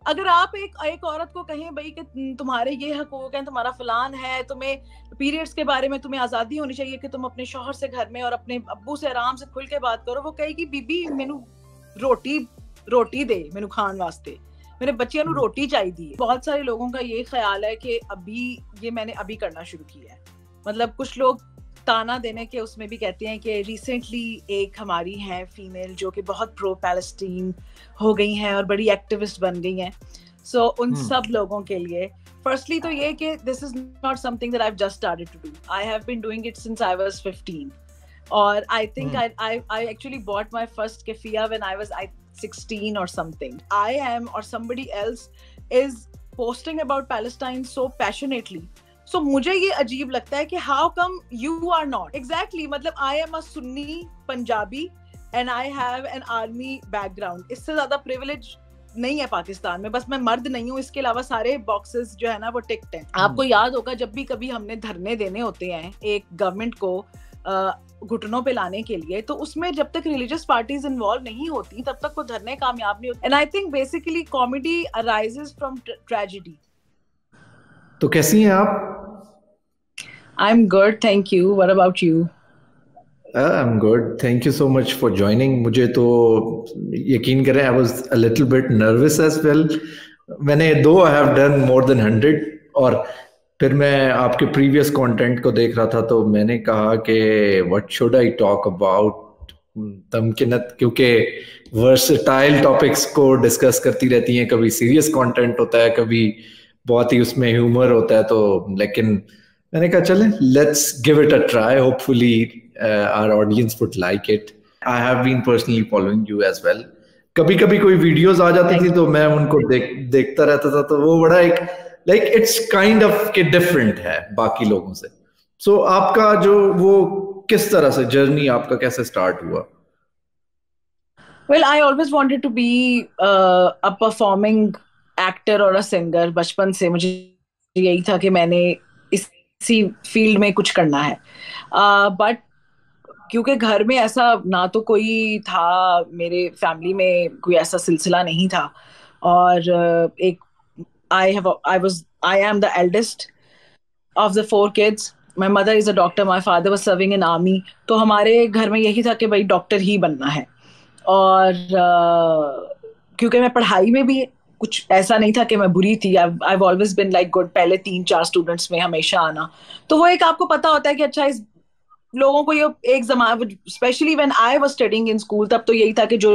अगर आप एक औरत को कहें भाई कि तुम्हारे ये हकूक हैं, तुम्हारा फलान है, तुम्हें पीरियड्स के बारे में तुम्हें आजादी होनी चाहिए कि तुम अपने शौहर से घर में और अपने अब्बू से आराम से खुल के बात करो, वो कहेगी बीबी मैनू रोटी रोटी दे, मैनू खान वास्ते, मेरे बच्चियां नू रोटी चाहिए। बहुत सारे लोगों का ये ख्याल है कि अभी ये मैंने अभी करना शुरू किया है, मतलब कुछ लोग ताना देने के उसमें भी कहते हैं कि रिसेंटली एक हमारी है फीमेल जो कि बहुत प्रो पैलेस्टीन हो गई हैं और बड़ी एक्टिविस्ट बन गई हैं। सो उन सब लोगों के लिए फर्स्टली तो ये कि this is not something that I have just started to do, I have been doing it since I was 15 और I think I actually bought my first keffiyeh when I was 16 or something. I am or somebody else is posting about Palestine so passionately. So मुझे ये अजीब लगता है कि how come you are not? Exactly, मतलब I am a Sunni Punjabi and I have an army background. इससे ज्यादा privilege नहीं है पाकिस्तान में, बस मैं मर्द नहीं हूँ, इसके अलावा सारे बॉक्सेस जो है ना वो टिकट हैं। आपको याद होगा जब भी कभी हमने धरने देने होते हैं एक गवर्नमेंट को घुटनों पे लाने के लिए, तो उसमें जब तक रिलीजियस पार्टीज इन्वॉल्व नहीं होती तब तक वो धरने कामयाब नहीं होते। And I think basically comedy arises from tragedy. तो कैसी हैं आप? I am good, thank you. What about you? I am good, thank you so much for joining. मुझे तो यकीन करें, I was a little bit nervous as well. मैंने दो I have done more than 100 और फिर मैं आपके प्रीवियस कंटेंट को देख रहा था तो मैंने कहा कि what should I talk about Tamkinat, क्योंकि वर्सटाइल टॉपिक्स को डिस्कस करती रहती हैं, कभी सीरियस कंटेंट होता है, कभी बहुत ही उसमें ह्यूमर होता है। तो लेकिन मैंने कहा चलें, let's give it a try, hopefully our audience would like it. I have been personally following you as well. कभी कभी कोई वीडियोस आ जाती थी तो मैं उनको देखता रहता था, तो वो बड़ा एक लाइक इट्स काइंड ऑफ के डिफरेंट है बाकी लोगों से। सो आपका जो वो किस तरह से जर्नी आपका कैसे स्टार्ट हुआ? Well I always wanted to be a performing actor और अ सिंगर। बचपन से मुझे यही था कि मैंने इसी फील्ड में कुछ करना है, बट क्योंकि घर में ऐसा ना तो कोई था, मेरे फैमिली में कोई ऐसा सिलसिला नहीं था। और एक I am the eldest of the 4 kids। My mother is a doctor, my father was serving in army. तो हमारे घर में यही था कि भाई डॉक्टर ही बनना है। और क्योंकि मैं पढ़ाई में भी कुछ ऐसा नहीं था कि मैं बुरी थी, I always been like good, पहले 3-4 स्टूडेंट्स में हमेशा आना। तो वो एक आपको पता होता है कि अच्छा इस लोगों को ये एक जमाना, specially when I was studying in school, तब तो यही था कि जो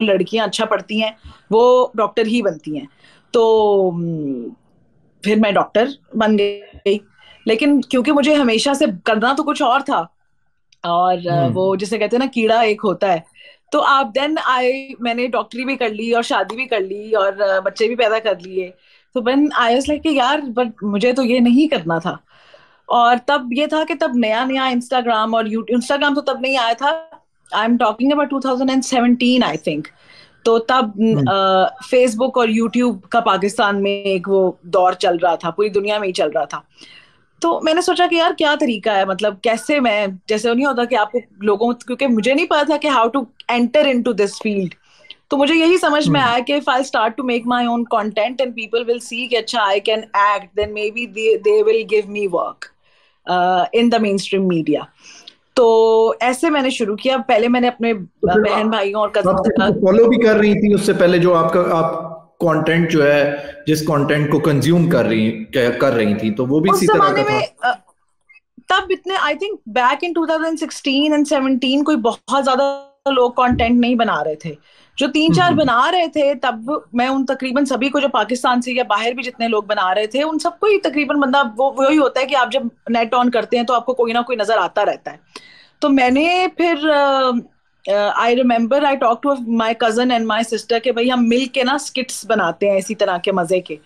लड़कियां अच्छा पढ़ती हैं वो डॉक्टर ही बनती हैं। तो फिर मैं डॉक्टर बन गई। लेकिन क्योंकि मुझे हमेशा से करना तो कुछ और था, और वो जिसे कहते हैं ना कीड़ा एक होता है, तो आप देन मैंने डॉक्टरी भी कर ली और शादी भी कर ली और बच्चे भी पैदा कर लिए। तो व्हेन आई वाज लाइक कि यार बट मुझे तो ये नहीं करना था। और तब ये था कि तब नया नया इंस्टाग्राम और यूट्यूब, इंस्टाग्राम तो तब नहीं आया था, I am talking about 2017 I think. तो तब फेसबुक और यूट्यूब का पाकिस्तान में एक वो दौर चल रहा था, पूरी दुनिया में ही चल रहा था। तो मैंने सोचा कि यार क्या तरीका है, मतलब कैसे मैं, जैसे वो नहीं होता कि आपको लोगों, क्योंकि मुझे नहीं पता था कि how to enter into this field. तो मुझे यही समझ में आया कि if I start to make my own content and people will see कि अच्छा I can act, then maybe they will give me work in the mainstream media. तो ऐसे मैंने शुरू किया। पहले मैंने अपने तो फिर बहन भाइयों और कजिन आप के किसी साथ। को फॉलो भी कर रही थी उससे पहले, जो आपका आप कंटेंट जो है, जिस कंटेंट को कंज्यूम कर रही थी, तो वो भी उस इसी तरह जमाने का में था? तब इतने I think back in 2016 and 17 कोई बहुत ज्यादा लोग कंटेंट नहीं बना रहे थे। जो 3-4 हम्म। बना रहे थे तब मैं उन तकरीबन सभी को, जो पाकिस्तान से या बाहर भी जितने लोग बना रहे थे, उन सबको ही तकरीबन बंदा वो वही होता है कि आप जब नेट ऑन करते हैं तो आपको कोई ना कोई नजर आता रहता है। तो मैंने फिर I remember I talk to my cousin and my sister के भाई हम मिल के ना स्किट्स बनाते हैं इसी तरह के मजे के।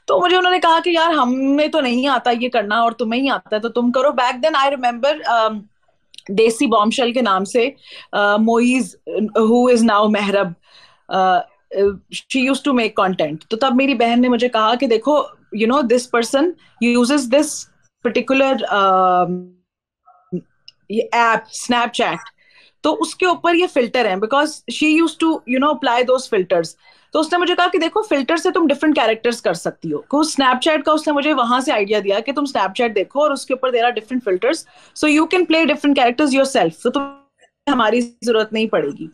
तो मुझे उन्होंने कहा कि यार हमें तो नहीं आता ये करना और तुम्हें ही आता है तो तुम करो। Back then I remember desi bombshell के नाम से Moiz, who is now Mehrab, she use to make content. तो तब मेरी बहन ने मुझे कहा कि देखो you know this person uses this particular ये ऐप स्नैपचैट, तो उसके ऊपर ये फिल्टर है, because she use to you know apply those filters. तो उसने मुझे कहा कि देखो फिल्टर से तुम डिफरेंट कैरेक्टर्स कर सकती हो। तो स्नैपचैट का उसने मुझे वहां से आइडिया दिया कि तुम स्नैपचैट देखो और उसके ऊपर there are different filters, so you can play different characters yourself, तो तुम्हें हमारी जरूरत नहीं पड़ेगी।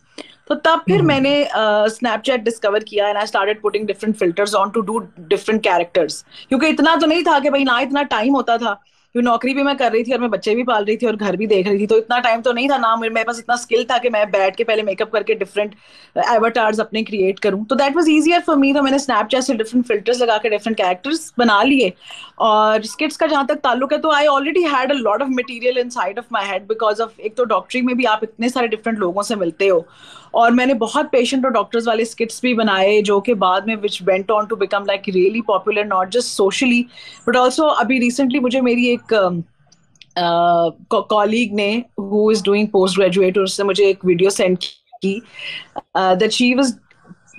तो तब फिर मैंने स्नैपचैट डिस्कवर किया and I started putting different filters on to do different characters, क्योंकि इतना तो नहीं था कि भाई ना इतना टाइम होता था, क्योंकि नौकरी भी मैं कर रही थी और मैं बच्चे भी पाल रही थी और घर भी देख रही थी, तो इतना टाइम तो नहीं था ना मेरे पास इतना स्किल था कि मैं बैठ के पहले मेकअप करके डिफरेंट एवाटार्स अपने क्रिएट करूं। तो that was easier for me. तो मैंने स्नैपचैट से डिफरेंट फिल्टर्स लगा के डिफरेंट कैरेक्टर्स बना लिए। और स्किट्स का जहां तक ताल्लुक है तो I already had a lot of material in side of my head, because of एक तो डॉक्टरी में भी आप इतने सारे डिफरेंट लोगों से मिलते हो, और मैंने बहुत पेशेंट और डॉक्टर्स वाले स्किट्स भी बनाए जो कि बाद में which went on to become like really popular, not just socially but also. अभी रिसेंटली मुझे मेरी एक कॉलीग ने who is doing post graduate, उसने मुझे एक वीडियो सेंड की that she was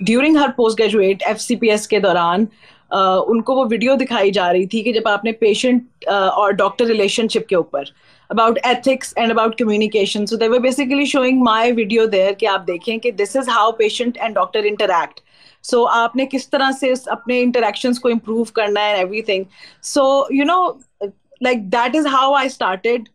during her post graduate FCPS के दौरान उनको वो वीडियो दिखाई जा रही थी कि जब आपने पेशेंट और डॉक्टर रिलेशनशिप के ऊपर about ethics and about communication. So they were basically showing my video there कि आप देखें कि this is how patient and doctor interact. So आपने किस तरह से अपने interactions को improve करना है and everything. So you know like that is how I started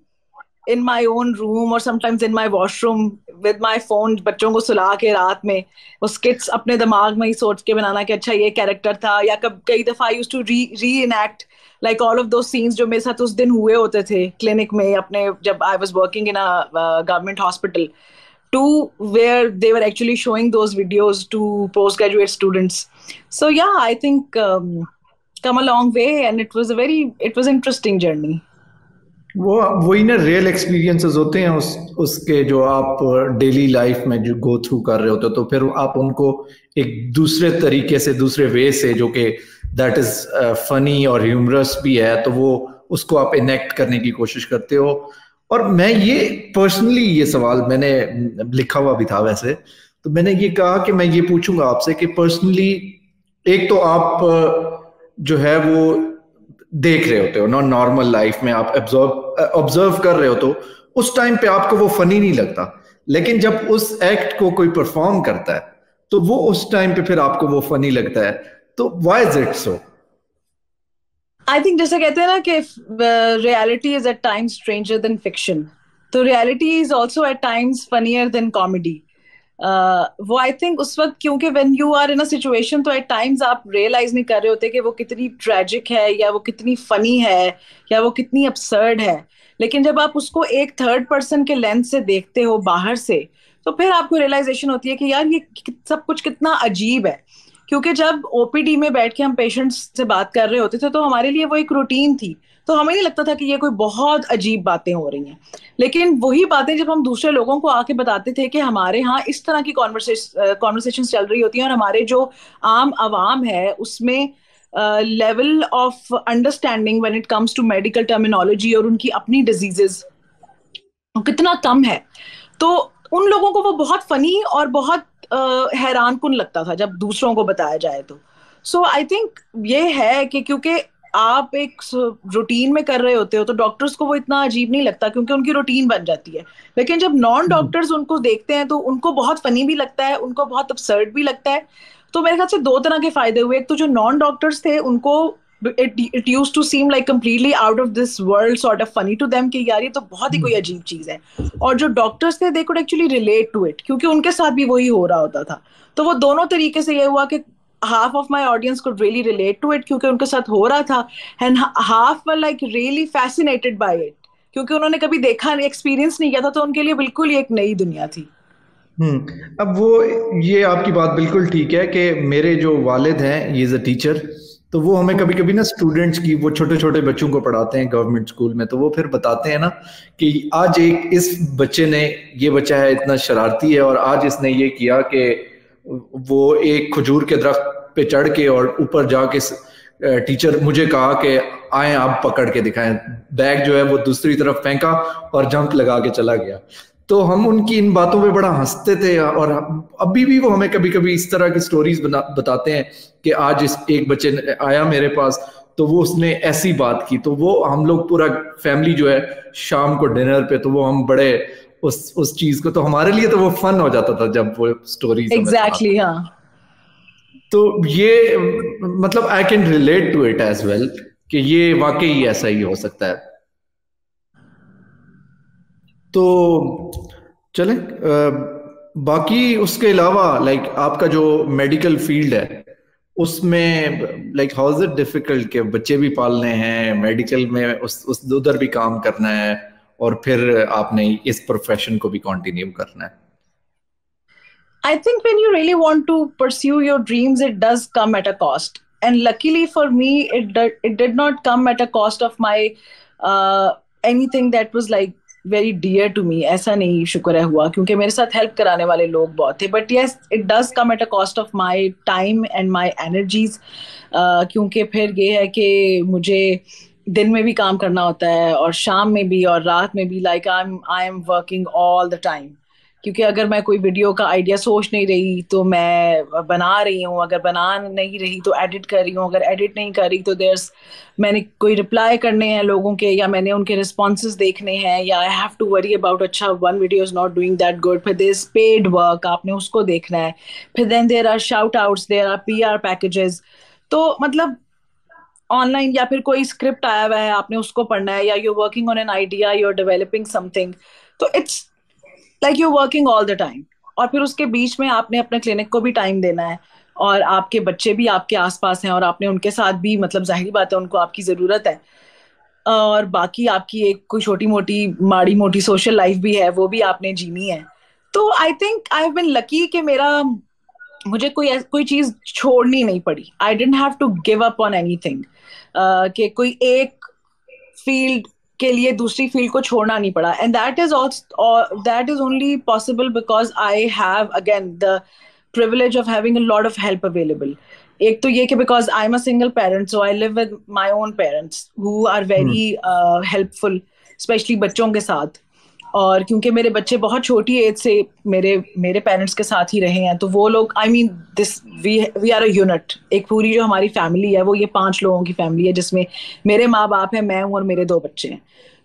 in my own room or sometimes in my washroom with my phone, बच्चों को सुला के रात में वो skits अपने दिमाग में ही सोच के बनाना कि अच्छा ये कैरेक्टर था, या कई दफा I used to reenact like all of those scenes जो मेरे साथ उस दिन हुए होते थे क्लिनिक में अपने, जब I was working in a government hospital, to where they were actually showing those videos to postgraduate students. So yeah, I think come a long way and it was interesting journey. वो वही ना real experiences होते हैं उसके जो आप daily life में जो गो थ्रू कर रहे होते हो, तो फिर आप उनको एक दूसरे तरीके से, दूसरे वे से, जो कि दैट इज फनी और ह्यूमरस भी है, तो वो उसको आप इनेक्ट करने की कोशिश करते हो। और मैं ये पर्सनली ये सवाल मैंने लिखा हुआ भी था वैसे, तो मैंने ये कहा कि मैं ये पूछूंगा आपसे कि पर्सनली एक तो आप जो है वो देख रहे होते हो ना, नॉर्मल लाइफ में आप ऑब्जर्व कर रहे हो, तो उस टाइम पे आपको वो फनी नहीं लगता, लेकिन जब उस एक्ट को कोई परफॉर्म करता है तो वो उस टाइम पे फिर आपको वो फनी लगता है। तो why is it so? I think जैसे कहते हैं ना कि reality is at times stranger than fiction, तो reality is also at times funnier than comedy. वो आई थिंक उस वक्त, क्योंकि when you are in a situation तो एट टाइम्स आप रियलाइज नहीं कर रहे होते कि वो कितनी ट्रेजिक है या वो कितनी फनी है या वो कितनी absurd है, लेकिन जब आप उसको एक थर्ड पर्सन के लेंस से देखते हो बाहर से, तो फिर आपको रियलाइजेशन होती है कि यार ये सब कुछ कितना अजीब है। क्योंकि जब ओपीडी में बैठ के हम पेशेंट्स से बात कर रहे होते थे तो हमारे लिए वो एक रूटीन थी, तो हमें नहीं लगता था कि ये कोई बहुत अजीब बातें हो रही हैं। लेकिन वही बातें जब हम दूसरे लोगों को आके बताते थे कि हमारे यहाँ इस तरह की कॉन्वर्सेशन चल रही होती हैं और हमारे जो आम आवाम है उसमें level of understanding when it comes to medical terminology और उनकी अपनी डिजीजेस कितना कम है, तो उन लोगों को वो बहुत फनी और बहुत हैरान कुन लगता था जब दूसरों को बताया जाए तो। सो आई थिंक ये है कि क्योंकि आप एक रूटीन में कर रहे होते हो तो डॉक्टर्स को वो इतना अजीब नहीं लगता क्योंकि उनकी रूटीन बन जाती है, लेकिन जब नॉन डॉक्टर्स उनको देखते हैं तो उनको बहुत फनी भी लगता है, उनको बहुत absurd भी लगता है। तो मेरे ख्याल से दो तरह के फायदे हुए, एक तो जो नॉन डॉक्टर्स थे उनको it used to seem like completely out of this world sort of funny to them कि यार ये तो बहुत ही कोई अजीब चीज है, और जो डॉक्टर्स थे they could actually relate to it क्योंकि उनके साथ भी वही हो रहा होता था। तो वो दोनों तरीके से ये हुआ कि half of my audience could really relate to it क्योंकि उनके साथ हो रहा था, and half were like really fascinated by it क्योंकि उन्होंने कभी देखा एक्सपीरियंस नहीं किया था, तो उनके लिए बिल्कुल एक नई दुनिया थी। अब वो ये आपकी बात बिल्कुल ठीक है कि मेरे जो वालिद हैं, ये इज अ टीचर, तो वो हमें कभी कभी ना स्टूडेंट्स की, वो छोटे छोटे बच्चों को पढ़ाते हैं गवर्नमेंट स्कूल में, तो वो फिर बताते हैं ना कि आज एक इस बच्चे ने, ये बच्चा है इतना शरारती है और आज इसने ये किया कि वो एक खजूर के दरख्त पे चढ़ के और ऊपर जाके टीचर मुझे कहा कि आए आप पकड़ के दिखाएं, बैग जो है वो दूसरी तरफ फेंका और जंप लगा के चला गया। तो हम उनकी इन बातों पे बड़ा हंसते थे, और अभी भी वो हमें कभी कभी इस तरह की स्टोरीज बताते हैं कि आज इस एक बच्चे ने आया मेरे पास तो वो उसने ऐसी बात की, तो वो हम लोग पूरा फैमिली जो है शाम को डिनर पे, तो वो हम बड़े उस चीज को, तो हमारे लिए तो वो फन हो जाता था जब वो स्टोरीज एग्जैक्टली। हाँ, तो ये मतलब I can relate to it as well कि ये वाकई ऐसा ही हो सकता है। तो चले बाकी उसके अलावा लाइक आपका जो मेडिकल फील्ड है उसमें like how is it difficult कि बच्चे भी पालने हैं, मेडिकल में उस उधर भी काम करना है और फिर आपने इस प्रोफेशन को भी कंटिन्यू करना है? I think when you really want to pursue your dreams, it does come at a cost. And luckily for me, it did not come at a cost of my anything that was like very dear to me. ऐसा नहीं शुक्र है हुआ क्योंकि मेरे साथ help कराने वाले लोग बहुत थे. But yes, it does come at a cost of my time and my energies. क्योंकि फिर ये है कि मुझे दिन में भी काम करना होता है और शाम में भी और रात में भी. Like I am working all the time. क्योंकि अगर मैं कोई वीडियो का आइडिया सोच नहीं रही तो मैं बना रही हूँ, अगर बना नहीं रही तो एडिट कर रही हूँ, अगर एडिट नहीं कर रही तो देयर्स मैंने कोई रिप्लाई करने हैं लोगों के या मैंने उनके रिस्पॉन्सेज देखने हैं या I have to worry about अच्छा one video is not doing that good, फिर देयर इज पेड वर्क आपने उसको देखना है, फिर then there are shout outs, there are PR packages. तो मतलब ऑनलाइन या फिर कोई स्क्रिप्ट आया हुआ है आपने उसको पढ़ना है या you working on an idea, you are developing something, तो it's like you working all the time. और फिर उसके बीच में आपने अपने क्लिनिक को भी टाइम देना है और आपके बच्चे भी आपके आसपास हैं और आपने उनके साथ भी मतलब जाहिर बात है उनको आपकी जरूरत है. और बाकी आपकी एक कोई छोटी मोटी माड़ी मोटी सोशल लाइफ भी है वो भी आपने जीनी है. तो I think I have been lucky कि मेरा मुझे कोई चीज छोड़नी नहीं पड़ी. I didn't have to give up on anything कि कोई एक फील्ड के लिए दूसरी फील्ड को छोड़ना नहीं पड़ा. And that is only possible because I have again the privilege of having a lot of help available. एक तो ये कि because I'm a single parent, so I live with my own parents who are very helpful, especially बच्चों के साथ. और क्योंकि मेरे बच्चे बहुत छोटी एज से मेरे मेरे पेरेंट्स के साथ ही रहे हैं तो वो लोग I mean this we are a unit. एक पूरी जो हमारी फैमिली है वो ये 5 लोगों की फैमिली है जिसमें मेरे माँ बाप हैं, मैं हूँ और मेरे 2 बच्चे हैं.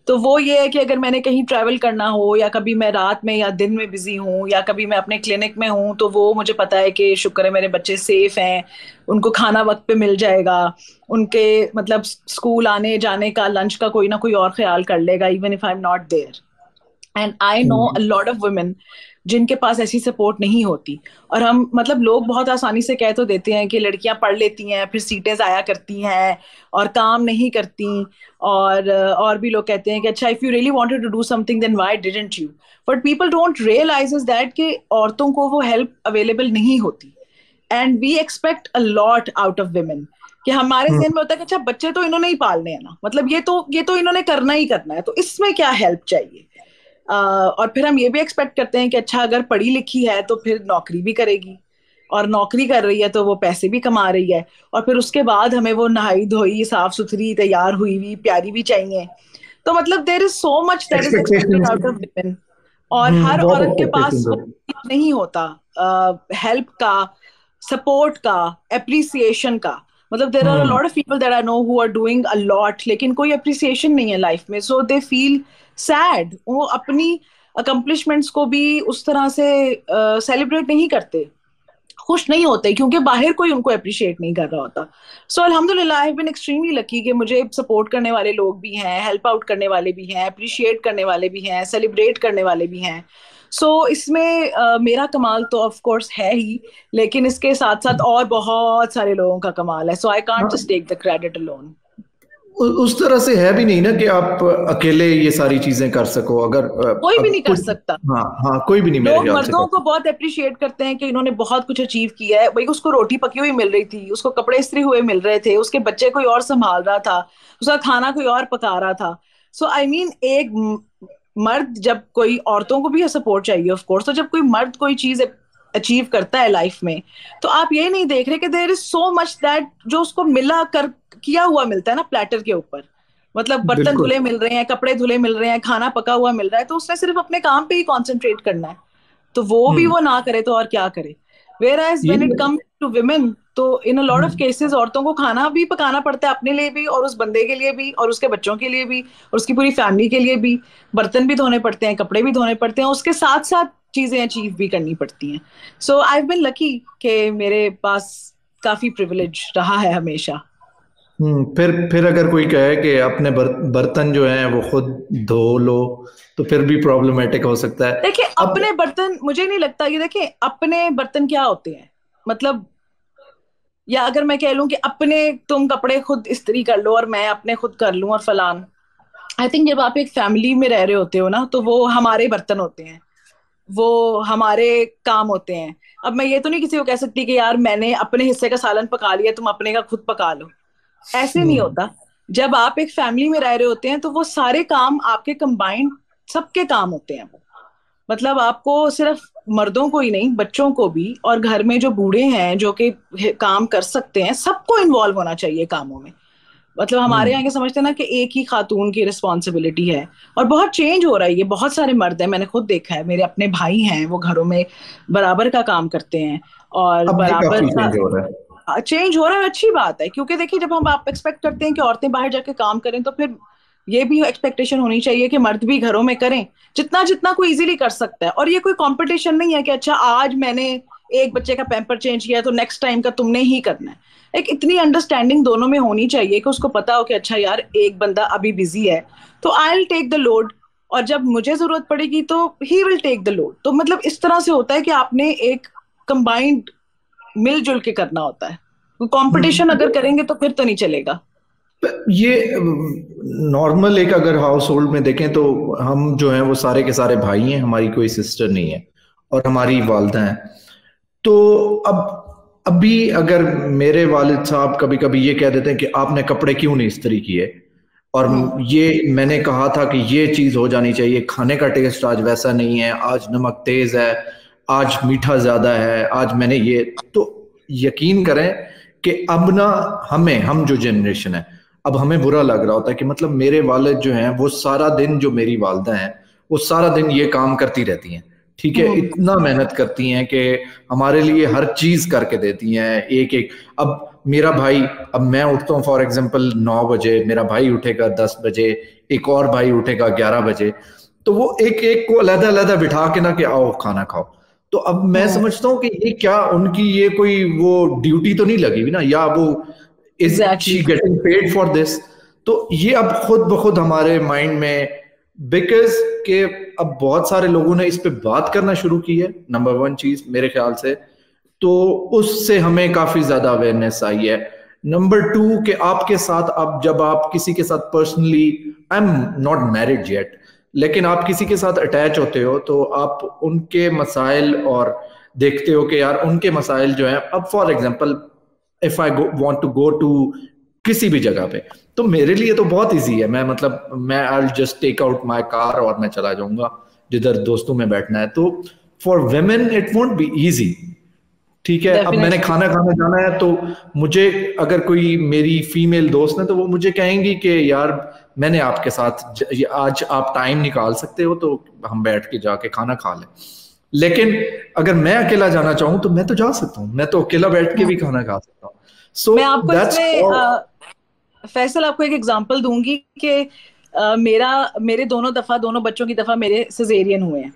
तो वो ये है कि अगर मैंने कहीं ट्रैवल करना हो या कभी मैं रात में या दिन में बिजी हूँ या कभी मैं अपने क्लिनिक में हूँ तो वो मुझे पता है कि शुक्र है मेरे बच्चे सेफ हैं, उनको खाना वक्त पे मिल जाएगा, उनके मतलब स्कूल आने जाने का लंच का कोई ना कोई और ख्याल कर लेगा even if I am not there. And I know a lot of women जिनके पास ऐसी सपोर्ट नहीं होती. और हम मतलब लोग बहुत आसानी से कह तो देते हैं कि लड़कियां पढ़ लेती हैं फिर सीटें जाया करती हैं और काम नहीं करती. और भी लोग कहते हैं कि अच्छा if you really wanted to do something then why didn't you. But people don't realise is that कि औरतों को वो हेल्प अवेलेबल नहीं होती. And we expect a lot out of women कि हमारे जहन में होता है कि अच्छा बच्चे तो इन्होंने ही पालने हैं ना, मतलब ये तो इन्होंने करना ही करना है तो इसमें क्या हेल्प चाहिए. और फिर हम ये भी एक्सपेक्ट करते हैं कि अच्छा अगर पढ़ी लिखी है तो फिर नौकरी भी करेगी और नौकरी कर रही है तो वो पैसे भी कमा रही है और फिर उसके बाद हमें वो नहाई धोई साफ सुथरी तैयार हुई हुई प्यारी भी चाहिए. तो मतलब there is so much that is expected out of women. और हर बहुत औरत के पास एक्सपेक्टेशंस वो है। नहीं होता हेल्प का, सपोर्ट का, एप्रिसिएशन का. मतलब there are a lot of people that I know who are doing a lot लेकिन कोई अप्रिसिएशन नहीं है लाइफ में. So they feel sad. वो अपनी अकम्पलिशमेंट्स को भी उस तरह से सेलिब्रेट नहीं करते, खुश नहीं होते क्योंकि बाहर कोई उनको अप्रिशिएट नहीं कर रहा होता. सो अल्हम्दुलिल्लाह I have been extremely lucky कि मुझे सपोर्ट करने वाले लोग भी हैं, हेल्प आउट करने वाले भी हैं, अप्रिशिएट करने वाले भी हैं, सेलिब्रेट करने वाले भी हैं. इसमें मेरा कमाल तो ऑफ कोर्स है ही लेकिन इसके साथ साथ और बहुत सारे लोगों का कमाल है. So I can't just take the credit alone. उस तरह से है भी नहीं ना कि आप अकेले ये सारी चीजें कर सको। अगर कोई भी नहीं कर कुछ, सकता. हाँ हाँ, कोई भी नहीं मेरे लोग ख्याल से मर्दों कर को सकता। बहुत अप्रिशिएट करते हैं कि इन्होंने बहुत कुछ अचीव किया है. भाई उसको रोटी पकी हुई मिल रही थी, उसको कपड़े इस्त्री हुए मिल रहे थे, उसके बच्चे कोई और संभाल रहा था, उसका खाना कोई और पका रहा था. सो आई मीन एक मर्द जब कोई औरतों को भी सपोर्ट चाहिए ऑफ कोर्स, तो जब कोई मर्द कोई चीज अचीव करता है लाइफ में तो आप ये नहीं देख रहे कि there is so much that जो उसको मिला कर किया हुआ मिलता है ना प्लेटर के ऊपर. मतलब बर्तन बिल्कुल। धुले मिल रहे हैं, कपड़े धुले मिल रहे हैं, खाना पका हुआ मिल रहा है, तो उसने सिर्फ अपने काम पे ही कॉन्सेंट्रेट करना है. तो वो भी हम्म। वो ना करे तो और क्या करे. वेयर एज ये when it comes to women तो in a lot of cases औरतों को खाना भी पकाना पड़ता है अपने लिए भी और उस बंदे के लिए भी और उसके बच्चों के लिए भी और उसकी पूरी फैमिली के लिए भी. बर्तन भी धोने पड़ते हैं, कपड़े भी धोने पड़ते हैं, उसके साथ साथ चीजें अचीव भी करनी पड़ती हैं. सो आई हैव बीन लकी कि मेरे पास काफी प्रिविलेज रहा है हमेशा। फिर अगर कोई कहे कि अपने बर्तन जो हैं वो खुद धो लो, तो फिर भी प्रॉब्लमेटिक हो सकता है। देखिए अब अपने बर्तन, मुझे नहीं लगता कि, देखिए अपने बर्तन क्या होते हैं, मतलब, या अगर मैं कह लूं कि अपने तुम कपड़े खुद इस्त्री कर लो और मैं अपने खुद कर लूं और फलान, आई थिंक जब आप एक फैमिली में रह रहे होते हो ना, तो वो हमारे बर्तन होते हैं, वो हमारे काम होते हैं। अब मैं ये तो नहीं किसी को कह सकती कि यार मैंने अपने हिस्से का सालन पका लिया, तुम अपने का खुद पका लो, ऐसे नहीं हम्म होता। जब आप एक फैमिली में रह रहे होते हैं तो वो सारे काम आपके कंबाइंड, सबके काम होते हैं वो, मतलब आपको सिर्फ मर्दों को ही नहीं, बच्चों को भी, और घर में जो बूढ़े हैं जो कि काम कर सकते हैं, सबको इन्वॉल्व होना चाहिए कामों में। मतलब हमारे यहाँ हम्म के समझते हैं ना कि एक ही खातून की रिस्पॉन्सिबिलिटी है, और बहुत चेंज हो रहा है ये। बहुत सारे मर्द हैं, मैंने खुद देखा है, मेरे अपने भाई हैं, वो घरों में बराबर का काम करते हैं और अब भी बराबर काफी का चेंज हो रहा है। चेंज हो रहा है। अच्छी बात है, क्योंकि देखिए जब हम आप एक्सपेक्ट करते हैं कि औरतें बाहर जाके काम करें, तो फिर ये भी एक्सपेक्टेशन होनी चाहिए कि मर्द भी घरों में करें, जितना जितना कोई इजीली कर सकता है। और ये कोई कंपटीशन नहीं है कि अच्छा आज मैंने एक बच्चे का पैम्पर चेंज किया तो नेक्स्ट टाइम का तुमने ही करना है। एक इतनी अंडरस्टैंडिंग दोनों में होनी चाहिए कि उसको पता हो कि अच्छा यार एक बंदा अभी बिजी है तो I will take the load, और जब मुझे जरूरत पड़ेगी तो he will take the load. तो मतलब इस तरह से होता है कि आपने एक कंबाइंड मिलजुल के करना होता है। कंपटीशन अगर हम्म करेंगे तो फिर तो नहीं चलेगा। ये नॉर्मल एक अगर हाउस होल्ड में देखें तो हम जो हैं वो सारे के सारे भाई हैं, हमारी कोई सिस्टर नहीं है और हमारी वालदा हैं। तो अब अभी अगर मेरे वालिद साहब कभी कभी ये कह देते हैं कि आपने कपड़े क्यों नहीं इस्त्री किए, और हम्म ये मैंने कहा था कि ये चीज हो जानी चाहिए, खाने का टेस्ट आज वैसा नहीं है, आज नमक तेज है, आज मीठा ज्यादा है, आज मैंने ये, तो यकीन करें कि अब ना हम जो जनरेशन है, अब हमें बुरा लग रहा होता है कि मतलब मेरे वालिद जो हैं वो सारा दिन, जो मेरी वालदा हैं वो सारा दिन ये काम करती रहती हैं, ठीक है, हम्म इतना मेहनत करती हैं कि हमारे लिए हर चीज करके देती हैं एक एक। अब मेरा भाई, अब मैं उठता हूँ फॉर एग्जांपल 9 बजे, मेरा भाई उठेगा 10 बजे, एक और भाई उठेगा 11 बजे, तो वो एक एक को अलग अलग बिठा के ना कि आओ खाना खाओ। तो अब मैं हम्म समझता हूँ कि ये क्या उनकी ये कोई वो ड्यूटी तो नहीं लगी हुई ना, या वो is exactly. She getting paid for this. तो ये अब खुद ब खुद हमारे माइंड में, बिकॉज के अब बहुत सारे लोगों ने इस पे बात करना शुरू की है, नंबर वन चीज मेरे ख्याल से, तो उससे हमें काफी ज्यादा अवेयरनेस आई है। नंबर टू कि आपके साथ, अब जब आप किसी के साथ personally, I am not married yet, लेकिन आप किसी के साथ अटैच होते हो तो आप उनके मसाइल और देखते हो कि यार उनके मसाइल जो हैं, अब for example if I want to go to किसी भी जगह पे, तो मेरे लिए तो बहुत इजी है, मैं मतलब मैं I just take out my car और मैं चला जाऊंगा जिधर दोस्तों में बैठना है। तो for women it won't be easy, ठीक है। अब मैंने डेफिनेटली। खाना खाने जाना है तो मुझे, अगर कोई मेरी फीमेल दोस्त है तो वो मुझे कहेंगी कि यार मैंने आपके साथ आज आप टाइम निकाल सकते हो तो हम बैठ के जाके खाना खा लें। लेकिन अगर मैं अकेला जाना चाहूँ तो मैं तो जा सकता हूँ, मैं तो अकेला बैठ के भी खाना खा सकता हूँ। सो मैं आपको दैट्स इसमें ऑल। फैसल आपको एक एग्जांपल दूंगी कि मेरा मेरे दोनों बच्चों की दफा मेरे सिजेरियन हुए हैं।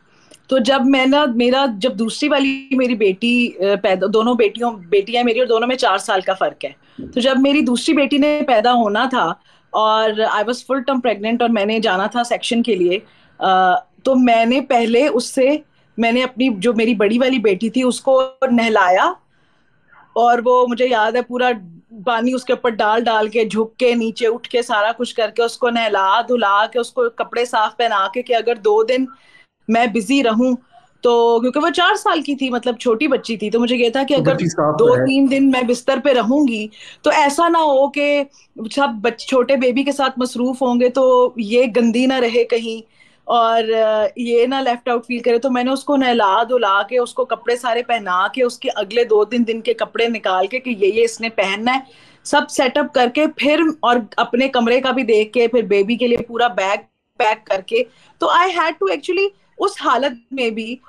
तो जब मैं ना मेरा जब दूसरी वाली मेरी बेटी पैदा, दोनों बेटियां मेरी, और दोनों में 4 साल का फर्क है। तो जब मेरी दूसरी बेटी ने पैदा होना था और I was full term pregnant और मैंने जाना था सेक्शन के लिए, तो मैंने पहले उससे, मैंने अपनी जो मेरी बड़ी वाली बेटी थी उसको नहलाया, और वो मुझे याद है पूरा पानी उसके ऊपर डाल डाल के, झुक के, नीचे उठ के, सारा कुछ करके उसको नहला धुला के, उसको कपड़े साफ पहना के, कि अगर 2 दिन मैं बिजी रहूं तो, क्योंकि वो 4 साल की थी, मतलब छोटी बच्ची थी, तो मुझे ये था कि तो अगर बच्ची साफ तो दो है। तीन दिन मैं बिस्तर पे रहूंगी तो ऐसा ना हो कि सब छोटे बेबी के साथ मसरूफ होंगे तो ये गंदी ना रहे कहीं, और ये ना लेफ्ट आउट फील करे। तो मैंने उसको नहला धुला के, उसको कपड़े सारे पहना के, उसके अगले 2-3 दिन के कपड़े निकाल के कि ये इसने पहनना है, सब सेटअप करके, फिर और अपने कमरे का भी देख के, फिर बेबी के लिए पूरा बैग पैक करके। तो आई हैड टू एक्चुअली उस हालत में भी,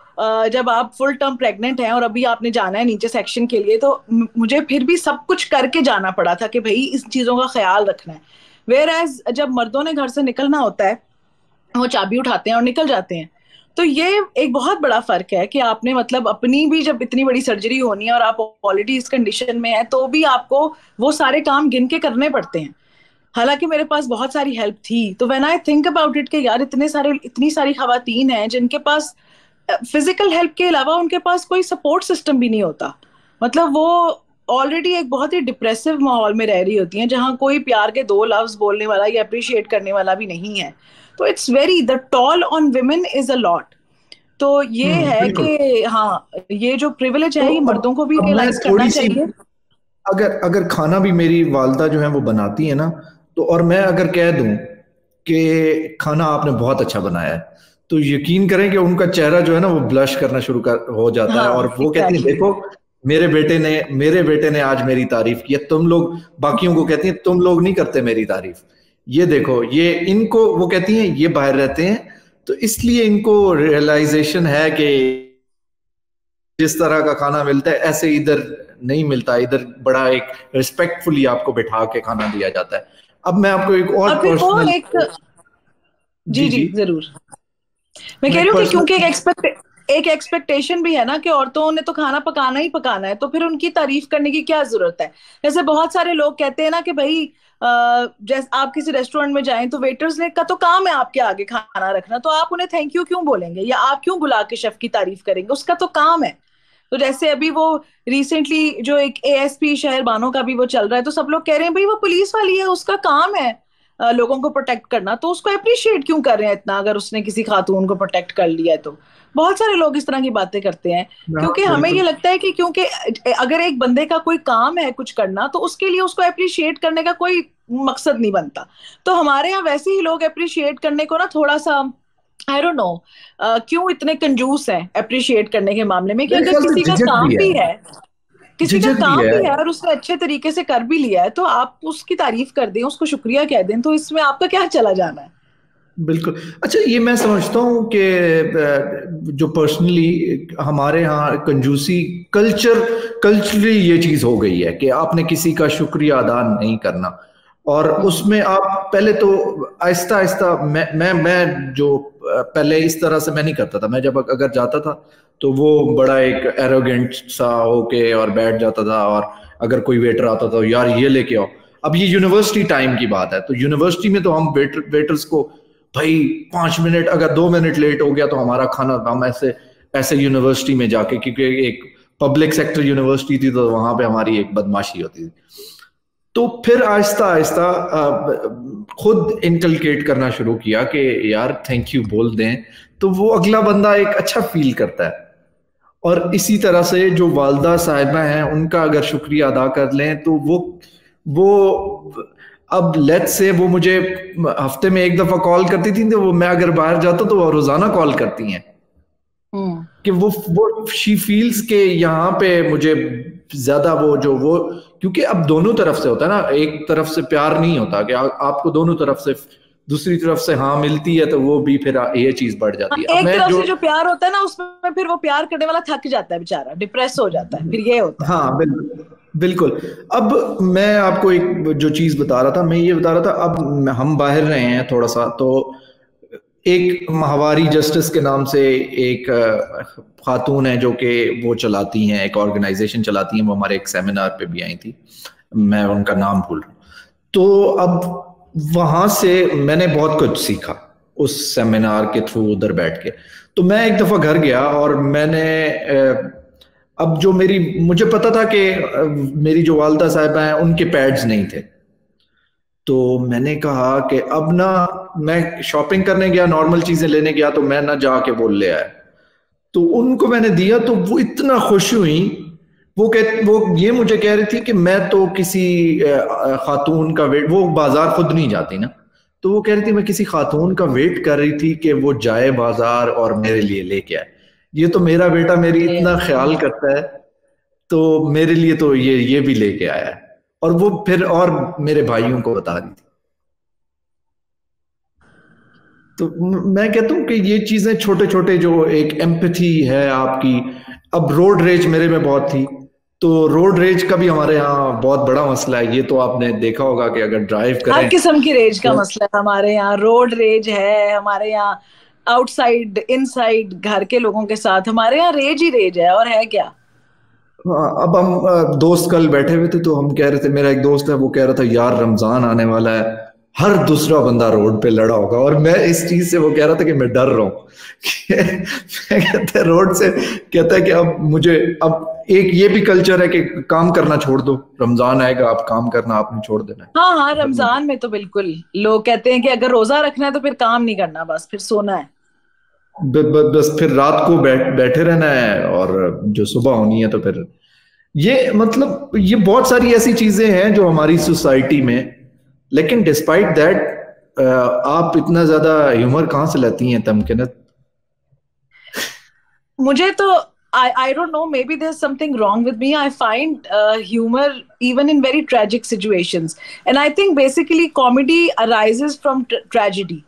जब आप फुल टर्म प्रेग्नेंट हैं और अभी आपने जाना है नीचे सेक्शन के लिए, तो मुझे फिर भी सब कुछ करके जाना पड़ा था कि भाई इस चीजों का ख्याल रखना है। वेयर एज जब मर्दों ने घर से निकलना होता है, वो चाबी उठाते हैं और निकल जाते हैं। तो ये एक बहुत बड़ा फर्क है कि आपने मतलब अपनी भी जब इतनी बड़ी सर्जरी होनी है और आप ऑलरेडी इस कंडीशन में है तो भी आपको वो सारे काम गिन के करने पड़ते हैं। हालांकि मेरे पास बहुत सारी हेल्प थी, तो when I think about it कि यार इतनी सारी खवातीन हैं जिनके पास फिजिकल हेल्प के अलावा उनके पास कोई सपोर्ट सिस्टम भी नहीं होता। मतलब वो ऑलरेडी एक बहुत ही डिप्रेसिव माहौल में रह रही होती हैं जहां कोई प्यार के दो लफ्ज बोलने वाला या अप्रिशिएट करने वाला भी नहीं है। तो it's very the tall on women is a lot. तो ये है बिल्कुल। कि हाँ, ये जो प्रिविलेज तो है ये मर्दों को भी अब मैं रियलाइज करना थोड़ी सी, चाहिए। अगर अगर खाना भी मेरी वालदा जो है वो बनाती है ना, तो और मैं अगर कह दूं कि खाना आपने बहुत अच्छा बनाया है, तो यकीन करें कि उनका चेहरा जो है ना वो ब्लश करना शुरू कर हो जाता है, हाँ और वो कहती है एग्जैक्टली। देखो मेरे बेटे ने आज मेरी तारीफ की है। तुम लोग बाकियों को कहती हैं तुम लोग नहीं करते मेरी तारीफ, ये देखो ये इनको, वो कहती हैं ये बाहर रहते हैं तो इसलिए इनको रियलाइजेशन है कि जिस तरह का खाना मिलता है ऐसे इधर नहीं मिलता, इधर बड़ा एक रिस्पेक्टफुली आपको बिठा के खाना दिया जाता है। अब मैं आपको एक और और फिर वो पर्सनल, एक, जी जी जी जी, जरूर, मैं कह मैं रही एक हूँ कि क्योंकि पर्सनल, एक एक्सपेक्टेशन भी है ना कि औरतों ने तो खाना पकाना ही पकाना है, तो फिर उनकी तारीफ करने की क्या जरूरत है। जैसे बहुत सारे लोग कहते हैं ना कि भाई जैसे आप किसी रेस्टोरेंट में जाएं तो वेटर्स ने का तो काम है आपके आगे खाना रखना, तो आप उन्हें थैंक यू क्यों बोलेंगे या आप क्यों बुला के शेफ की तारीफ करेंगे, उसका तो काम है। तो जैसे अभी वो रिसेंटली जो एक एएसपी शहर बानो का भी वो चल रहा है, तो सब लोग कह रहे हैं भाई वो पुलिस वाली है, उसका काम है लोगों को प्रोटेक्ट करना, तो उसको अप्रिशिएट क्यों कर रहे हैं इतना अगर उसने किसी खातून को प्रोटेक्ट कर लिया है तो। बहुत सारे लोग इस तरह की बातें करते हैं हाँ क्योंकि हमें ये बिल्कुल। लगता है कि क्योंकि अगर एक बंदे का कोई काम है कुछ करना तो उसके लिए उसको अप्रिशिएट करने का कोई मकसद नहीं बनता। तो हमारे यहाँ वैसे ही लोग अप्रिशिएट करने को ना थोड़ा सा, आई डोंट नो क्यों इतने कंजूस हैं अप्रिशिएट करने के मामले में, कि मेरे अगर ख्याल से किसी का झिझक काम भी है, भी है, किसी का झिझक भी काम है। भी है और उसने अच्छे तरीके से कर भी लिया है तो आप उसकी तारीफ कर दें, उसको शुक्रिया कह दें, तो इसमें आपका क्या चला जाना है। बिल्कुल। अच्छा, ये मैं समझता हूँ कि जो पर्सनली हमारे यहाँ कंजूसी कल्चरली ये चीज हो गई है कि आपने किसी का शुक्रिया अदा नहीं करना, और हम्म। उसमें आप पहले तो आहिस्ता आहिस्ता, मैं जो पहले इस तरह से मैं नहीं करता था। मैं जब अगर जाता था तो वो बड़ा एक एरोगेंट सा होके और बैठ जाता था, और अगर कोई वेटर आता था यार ये लेके आओ। अब ये यूनिवर्सिटी टाइम की बात है, तो यूनिवर्सिटी में तो हम वेटर्स को भाई 5 मिनट, अगर 2 मिनट लेट हो गया तो हमारा खाना, हम ऐसे ऐसे यूनिवर्सिटी में जाके, क्योंकि एक पब्लिक सेक्टर यूनिवर्सिटी थी तो वहां पे हमारी एक बदमाशी होती थी। तो फिर आहिस्ता आहिस्ता खुद इनकलकेट करना शुरू किया कि यार थैंक यू बोल दें, तो वो अगला बंदा एक अच्छा फील करता है। और इसी तरह से जो वालदा साहिबा हैं उनका अगर शुक्रिया अदा कर लें तो वो अब लेट्स से वो मुझे हफ्ते में एक दफा कॉल करती थी, तो वो मैं अगर बाहर जाता तो वो रोजाना कॉल करती हैं हम्म। कि वो शी फील्स के यहाँ पे मुझे ज्यादा वो, क्योंकि अब दोनों तरफ से होता है ना, एक तरफ से प्यार नहीं होता कि आपको दोनों तरफ से, दूसरी तरफ से हाँ मिलती है तो वो भी फिर ये चीज बढ़ हाँ, जाती है। अब एक मैं तरफ जो, से जो प्यार होता है ना उसमें फिर वो प्यार करने वाला थक जाता है बेचारा, डिप्रेस हो जाता है, फिर ये होता है। हाँ बिल्कुल बिल्कुल। अब मैं आपको एक जो चीज बता रहा था, मैं ये बता रहा था, अब हम बाहर रहे हैं थोड़ा सा, तो एक माहवारी जस्टिस के नाम से एक खातून है जो कि वो चलाती हैं, एक ऑर्गेनाइजेशन चलाती हैं, वो हमारे एक सेमिनार पे भी आई थी, मैं उनका नाम भूल रहा हूँ। तो अब वहां से मैंने बहुत कुछ सीखा उस सेमिनार के थ्रू उधर बैठ के। तो मैं एक दफा घर गया और मैंने अब जो मेरी, मुझे पता था कि मेरी जो वालदा साहिबा हैं उनके पैड्स नहीं थे, तो मैंने कहा कि अब ना, मैं शॉपिंग करने गया, नॉर्मल चीजें लेने गया, तो मैं ना जाके बोल ले आया। तो उनको मैंने दिया तो वो इतना खुश हुई, वो ये मुझे कह रही थी कि मैं तो किसी खातून का वेट, वो बाजार खुद नहीं जाती ना, तो वो कह रही थी मैं किसी खातून का वेट कर रही थी कि वो जाए बाजार और मेरे लिए लेके आए। ये तो मेरा बेटा मेरी इतना ख्याल करता है, तो मेरे लिए तो ये भी लेके आया है। और वो फिर और मेरे भाइयों को बता रही थी। तो मैं कहता हूँ कि ये चीजें छोटे छोटे जो एक एम्पैथी है आपकी। अब रोड रेज मेरे में बहुत थी, तो रोड रेज का भी हमारे यहाँ बहुत बड़ा मसला है, ये तो आपने देखा होगा कि अगर ड्राइव हर करें किस्म की रेज का तो, मसला है हमारे यहाँ, रोड रेज है हमारे यहाँ। आउटसाइड इनसाइड घर के लोगों के साथ हमारे यहाँ रेज ही रेज है, और है क्या। हाँ, अब हम दोस्त कल बैठे हुए थे तो हम कह रहे थे, मेरा एक दोस्त है वो कह रहा था यार रमजान आने वाला है, हर दूसरा बंदा रोड पे लड़ा होगा, और मैं इस चीज से वो कह रहा था कि मैं डर रहा हूँ मैं कहता है रोड से, कहता है कि अब मुझे, अब एक ये भी कल्चर है कि काम करना छोड़ दो, रमजान आएगा आप काम करना आपने छोड़ देना है। हाँ हाँ, मतलब मुझे रमजान में तो बिल्कुल लोग कहते हैं कि अगर रोजा रखना है तो फिर काम नहीं करना, बस फिर सोना है। बस फिर रात को बैठे रहना है, और जो सुबह होनी है तो फिर ये, मतलब ये बहुत सारी ऐसी चीजें हैं जो हमारी सोसाइटी में, लेकिन डिस्पाइट दैट आप इतना ज्यादा ह्यूमर कहाँ से लाती हैं तमकिनत? मुझे तो I don't know, maybe there's something wrong with me. I find humor even in very tragic situations. And I think basically comedy arises from tragedy.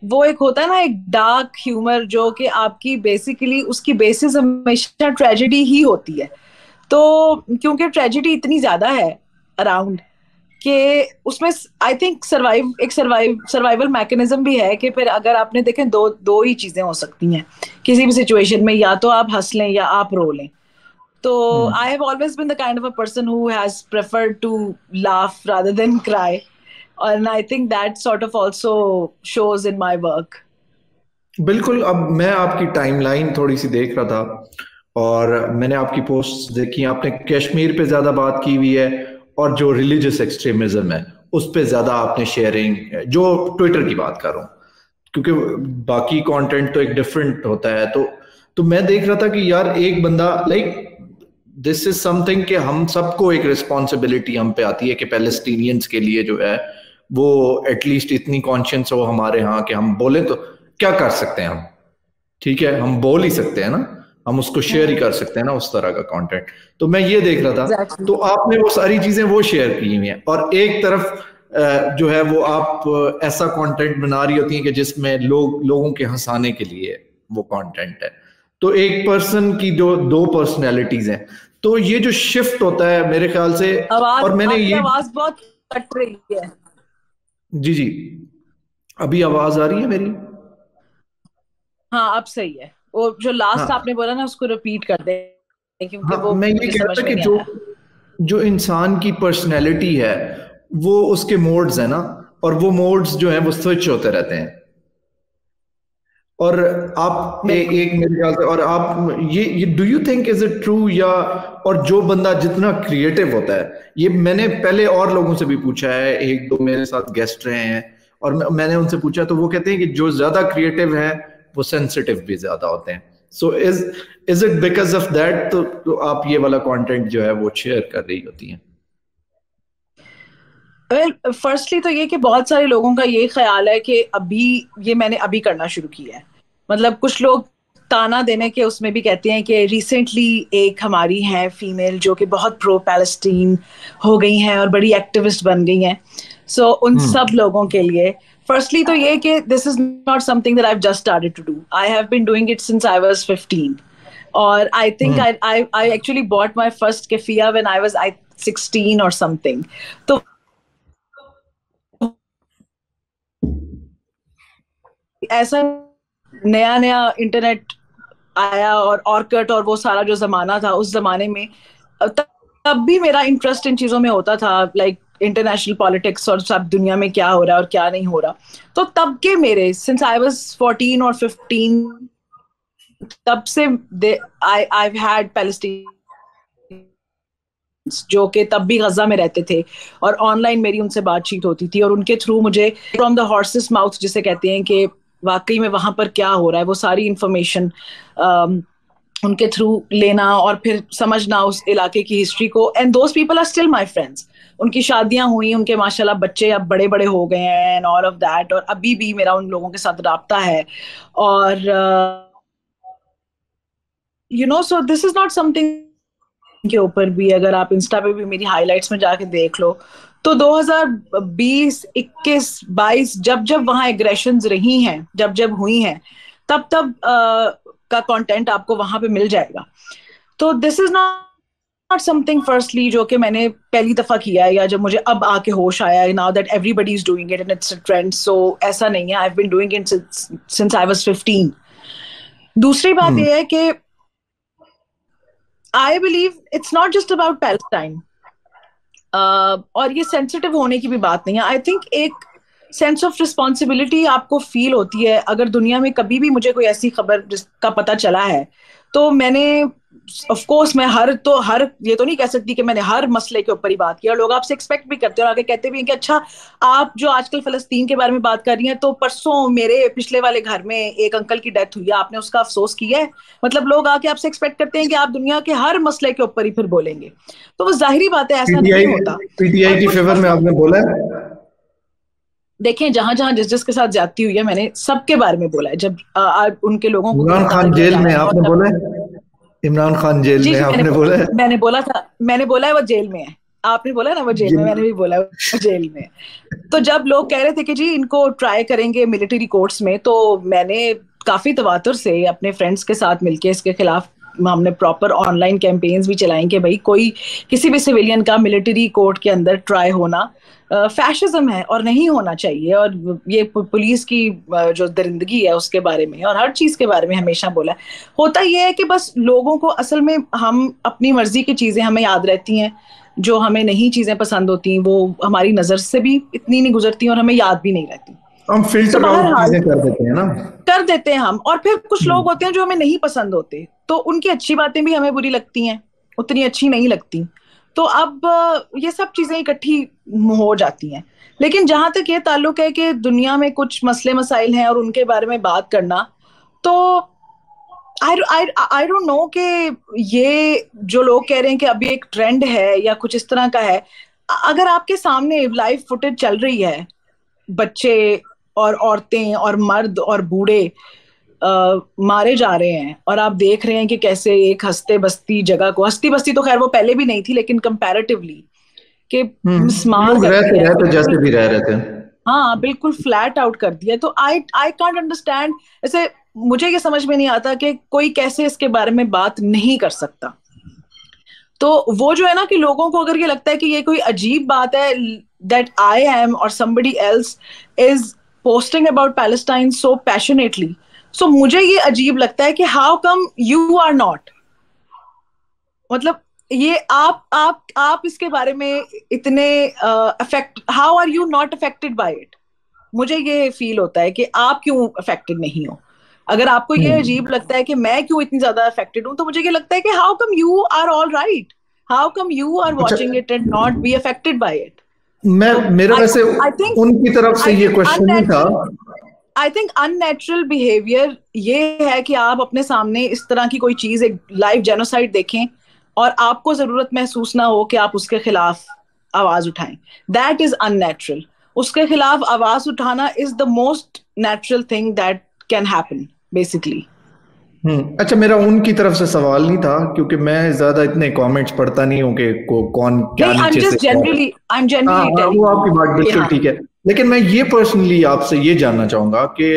वो एक होता है ना, एक डार्क ह्यूमर जो कि आपकी बेसिकली उसकी बेसिस हमेशा ट्रेजेडी ही होती है। तो क्योंकि ट्रेजेडी इतनी ज्यादा है अराउंड कि उसमें आई थिंक सर्वाइवल मैकेनिज्म भी है कि फिर अगर आपने देखें दो दो ही चीजें हो सकती हैं किसी भी सिचुएशन में, या तो आप हंस लें या आप रो लें। तो I have always been the kind of a person who has preferred to laugh rather than cry, and I think that sort of also shows in my work. बिल्कुल। अब मैं आपकी टाइमलाइन थोड़ी सी देख रहा था और मैंने आपकी पोस्ट देखी, आपने कश्मीर पे ज्यादा बात की हुई है और जो रिलीजियस एक्सट्रीमिज्म है उस पे ज्यादा आपने शेयरिंग, जो ट्विटर की बात कर रहा हूँ, क्योंकि बाकी कंटेंट तो एक डिफरेंट होता है। तो मैं देख रहा था कि यार एक बंदा लाइक दिस इज समथिंग कि हम सबको एक रिस्पॉन्सिबिलिटी हम पे आती है कि पैलेस्टीनियंस के लिए जो है वो एटलीस्ट इतनी कॉन्शियस हो हमारे यहाँ कि हम बोले तो क्या कर सकते हैं हम, ठीक है हम बोल ही सकते हैं ना, हम उसको शेयर ही कर सकते हैं ना उस तरह का कंटेंट। तो मैं ये देख रहा था, Exactly. तो आपने वो सारी चीजें वो शेयर की हुई हैं, और एक तरफ जो है वो आप ऐसा कंटेंट बना रही होती हैं कि जिसमें लोगों के हंसाने के लिए वो कंटेंट है। तो एक पर्सन की जो दो पर्सनैलिटीज हैं, तो ये जो शिफ्ट होता है मेरे ख्याल से, आवाज और मैंने आपकी ये, आवाज बहुत कट रही है। जी जी, अभी आवाज आ रही है मेरी? हाँ अब सही है। वो जो लास्ट हाँ आपने बोला ना उसको रिपीट कर दे, क्योंकि हाँ, वो मैं ये मुझे कह रहा समझ था में कि नहीं जो आया। जो इंसान की पर्सनैलिटी है वो उसके मोड्स है ना, और वो मोड्स जो है वो स्विच होते रहते हैं। और आप बिल्कुल। एक मेरे ख्याल से, और आप ये do you think is it true, या और जो बंदा जितना क्रिएटिव होता है, ये मैंने पहले और लोगों से भी पूछा है, एक दो मेरे साथ गेस्ट रहे हैं और मैंने उनसे पूछा तो वो कहते हैं कि जो ज्यादा क्रिएटिव है वो सेंसिटिव भी ज्यादा होते हैं। So is it because of that, तो आप ये वाला कंटेंट जो है वो शेयर कर रही होती हैं? वेल फर्स्टली तो ये कि बहुत सारे लोगों का ये ख्याल है कि अभी ये मैंने अभी करना शुरू किया है। मतलब कुछ लोग ताना देने के उसमें भी कहते हैं कि रिसेंटली एक हमारी है फीमेल जो कि बहुत प्रो पैलेस्टीन हो गई हैं और बड़ी एक्टिविस्ट बन गई हैं। सो उन सब लोगों के लिए फर्स्टली तो ये कि this is not something that I have just started to do, I have been doing it since I was 15। और I think I actually bought my first keffiyeh when I was 16 और something. तो ऐसा नया नया internet आया और ऑर्कट और वो सारा जो जमाना था उस जमाने में, तब भी मेरा इंटरेस्ट इन चीजों में होता था, लाइक इंटरनेशनल पॉलिटिक्स और सब दुनिया में क्या हो रहा है और क्या नहीं हो रहा। तो तब के मेरे सिंस आई वाज 14 और 15, तब से आई आई हैड पैलेस्टीन जो कि तब भी गजा में रहते थे, और ऑनलाइन मेरी उनसे बातचीत होती थी और उनके थ्रू मुझे फ्रॉम द हॉर्सेस माउथ जिसे कहते हैं कि वाकई में वहां पर क्या हो रहा है वो सारी इंफॉर्मेशन उनके थ्रू लेना और फिर समझना उस इलाके की हिस्ट्री को। And those people are still my friends. उनकी शादियां हुई, उनके माशाल्लाह बच्चे अब बड़े बड़े हो गए हैं एंड ऑल ऑफ दैट, और अभी भी मेरा उन लोगों के साथ राब्ता है। और so this is not something के ऊपर भी अगर आप इंस्टा पे भी मेरी हाइलाइट्स में जाके देख लो तो 2020, 21, 22 जब जब वहां एग्रेशंस रही हैं, जब जब हुई हैं, तब तब का कंटेंट आपको वहां पे मिल जाएगा। तो this is not not something firstly जो कि मैंने पहली दफा किया है या जब मुझे अब आके होश आया है, now that everybody is doing it and it's a trend, so ऐसा नहीं है। I have been doing it since I was 15। दूसरी बात यह है कि I believe it's not just about Palestine, और ये सेंसिटिव होने की भी बात नहीं है। आई थिंक एक सेंस ऑफ रिस्पॉन्सिबिलिटी आपको फील होती है अगर दुनिया में कभी भी मुझे कोई ऐसी खबर जिसका पता चला है, तो मैंने ऑफ कोर्स मैं हर ये तो नहीं कह सकती कि मैंने हर मसले के ऊपर ही बात की, और लोग आपसे एक्सपेक्ट भी करते हैं और आगे कहते भी हैं कि अच्छा आप जो आजकल फलस्तीन के बारे में बात कर रही हैं, तो परसों मेरे पिछले वाले घर में एक अंकल की डेथ हुई है, आपने उसका अफसोस किया है। मतलब लोग आके आपसे एक्सपेक्ट करते हैं कि आप दुनिया के हर मसले के ऊपर ही फिर बोलेंगे, तो वो जाहिरी बात है ऐसा नहीं होता। पीटीआई की फेवर में आपने बोला है? देखें, जहां जहां जिस जिसके साथ ज्यादती हुई है मैंने सबके बारे में बोला है। जब उनके लोगों को इमरान खान जेल में आपने बोला है? इमरान खान जेल में आपने बोला है? मैंने बोला था, मैंने बोला है वो जेल में है। आपने बोला ना वो जेल में, मैंने भी बोला है वो जेल में। तो जब लोग कह रहे थे कि जी इनको ट्राई करेंगे मिलिट्री कोर्ट्स में, तो मैंने काफी तवातुर से अपने फ्रेंड्स के साथ मिलके इसके खिलाफ हमने प्रॉपर ऑनलाइन कैंपेन्स भी चलाई कि भाई कोई किसी भी सिविलियन का मिलिट्री कोर्ट के अंदर ट्राई होना फैशिज्म है और नहीं होना चाहिए। और ये पुलिस की जो दरिंदगी है उसके बारे में और हर चीज के बारे में हमेशा बोला है। होता यह है कि बस लोगों को असल में हम अपनी मर्जी की चीजें हमें याद रहती हैं, जो हमें नहीं चीजें पसंद होती वो हमारी नजर से भी इतनी नहीं गुजरती और हमें याद भी नहीं रहती, हम फिल्टर आउट चीजें कर देते हैं ना, कर देते हैं हम। और फिर कुछ लोग होते हैं जो हमें नहीं पसंद होते, तो उनकी अच्छी बातें भी हमें बुरी लगती हैं, उतनी अच्छी नहीं लगती। तो अब ये सब चीजें इकट्ठी हो जाती हैं। लेकिन जहां तक ये ताल्लुक है कि दुनिया में कुछ मसले मसाइल हैं और उनके बारे में बात करना, तो आई डोंट नो कि ये जो लोग कह रहे हैं कि अभी एक ट्रेंड है या कुछ इस तरह का है, अगर आपके सामने लाइव फुटेज चल रही है, बच्चे और औरतें और मर्द और बूढ़े मारे जा रहे हैं और आप देख रहे हैं कि कैसे एक हंसते बस्ती जगह को, हंसती बस्ती तो खैर वो पहले भी नहीं थी लेकिन कंपैरेटिवली कि मिसमार लोग रहते जैसे भी रह रहे थे, हाँ बिल्कुल फ्लैट आउट कर दिया। तो आई कांट अंडरस्टैंड, ऐसे मुझे ये समझ में नहीं आता कि कोई कैसे इसके बारे में बात नहीं कर सकता। तो वो जो है ना कि लोगों को अगर ये लगता है कि ये कोई अजीब बात है दैट आई एम और somebody else is posting about Palestine so passionately, so मुझे ये अजीब लगता है कि how come you are not, मतलब ये आप इसके बारे में इतने affect, how are you not affected by it. मुझे ये फील होता है कि आप क्यों अफेक्टेड नहीं हो। अगर आपको ये अजीब लगता है कि मैं क्यों इतनी ज्यादा अफेक्टेड हूं, तो मुझे ये लगता है कि how come you are all right, how come you are watching it and not be affected by it. मेरा वैसे उनकी तरफ से ये क्वेश्चन नहीं था। आई थिंक अननेचुरल बिहेवियर ये है कि आप अपने सामने इस तरह की कोई चीज, एक लाइव जेनोसाइड देखें और आपको जरूरत महसूस ना हो कि आप उसके खिलाफ आवाज उठाएं। That is unnatural. उसके खिलाफ आवाज उठाना is the most natural thing that can happen basically. अच्छा, मेरा उनकी तरफ से सवाल नहीं था क्योंकि मैं ज्यादा इतने कमेंट्स पढ़ता नहीं हूँ कि कौन क्या नीचे से वो आपकी बात बिल्कुल ठीक है। लेकिन मैं ये पर्सनली आपसे ये जानना चाहूंगा कि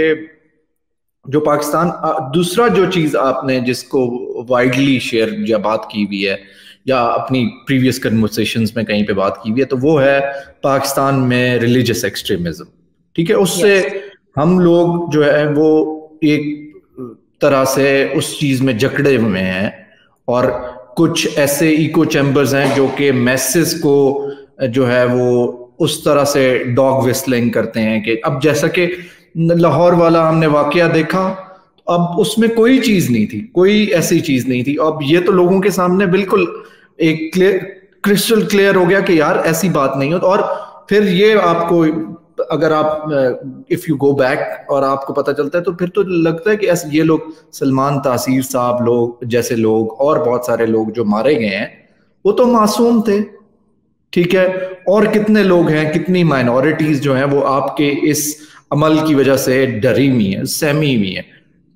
जो पाकिस्तान, दूसरा जो चीज आपने जिसको वाइडली शेयर या बात की हुई है या अपनी प्रीवियस कन्वर्सेशंस में कहीं पे बात की हुई है, तो वो है पाकिस्तान में रिलीजियस एक्सट्रीमिज्म। ठीक है, उससे हम लोग जो है वो एक तरह से उस चीज में जकड़े हुए हैं और कुछ ऐसे इको चैम्बर्स हैं जो कि मैसेज को जो है वो उस तरह से डॉग विस्लिंग करते हैं कि अब जैसा कि लाहौर वाला हमने वाकया देखा, अब उसमें कोई चीज नहीं थी, कोई ऐसी चीज नहीं थी। अब ये तो लोगों के सामने बिल्कुल एक क्रिस्टल क्लियर हो गया कि यार ऐसी बात नहीं हो। और फिर ये आपको, अगर आप इफ यू गो बैक और आपको पता चलता है, तो फिर तो लगता है कि ऐसे ये लोग सलमान तासीर साहब लोग जैसे लोग और बहुत सारे लोग जो मारे गए हैं वो तो मासूम थे। ठीक है, और कितने लोग हैं, कितनी माइनॉरिटीज जो हैं वो आपके इस अमल की वजह से डरी हुई है, सहमी हुई है।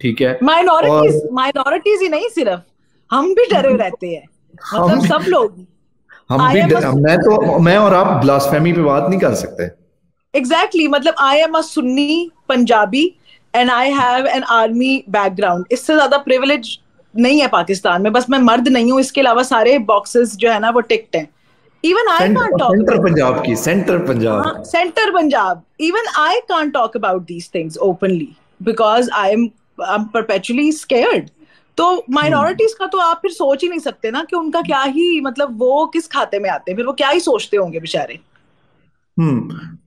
ठीक है, माइनॉरिटीज ही नहीं, सिर्फ हम भी डरे रहते हैं, मतलब सब लोग। हम भी मैं और आप ब्लास्फेमी पे बात नहीं कर सकते। एग्जैक्टली, मतलब I am a Sunni Punjabi and I have an army background. इससे ज्यादा प्रिविलेज नहीं है पाकिस्तान में, बस मैं मर्द नहीं हूँ, इसके अलावा सारे बॉक्सेस जो है ना वो टिकट हैं. Even I can't talk centre about Punjab की, centre Punjab. center Punjab. Even I can't talk about these things openly because I'm perpetually scared. तो माइनॉरिटीज का तो आप फिर सोच ही नहीं सकते ना कि उनका क्या ही, मतलब वो किस खाते में आते हैं, फिर वो क्या ही सोचते होंगे बेचारे.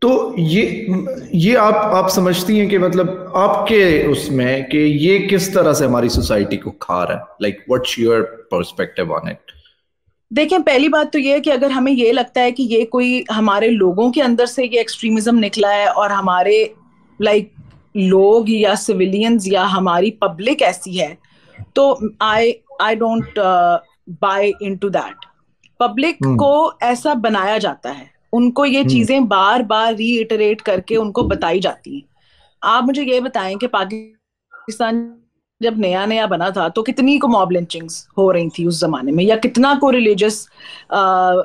तो ये आप समझती हैं कि मतलब आपके उसमें कि ये किस तरह से हमारी सोसाइटी को खा रहा है, like what's your perspective on it? देखें, पहली बात तो ये है कि अगर हमें ये लगता है कि ये कोई हमारे लोगों के अंदर से ये एक्सट्रीमिज्म निकला है और हमारे लाइक लोग या सिविलियंस या हमारी पब्लिक ऐसी है, तो I don't buy into that. Public को ऐसा बनाया जाता है, उनको ये चीजें बार बार रीइटरेट करके उनको बताई जाती हैं. आप मुझे ये बताएं कि पाकिस्तान जब नया नया बना था तो कितनी को मॉब लिंचिंग्स हो रही थी उस जमाने में, या कितना को रिलीजियस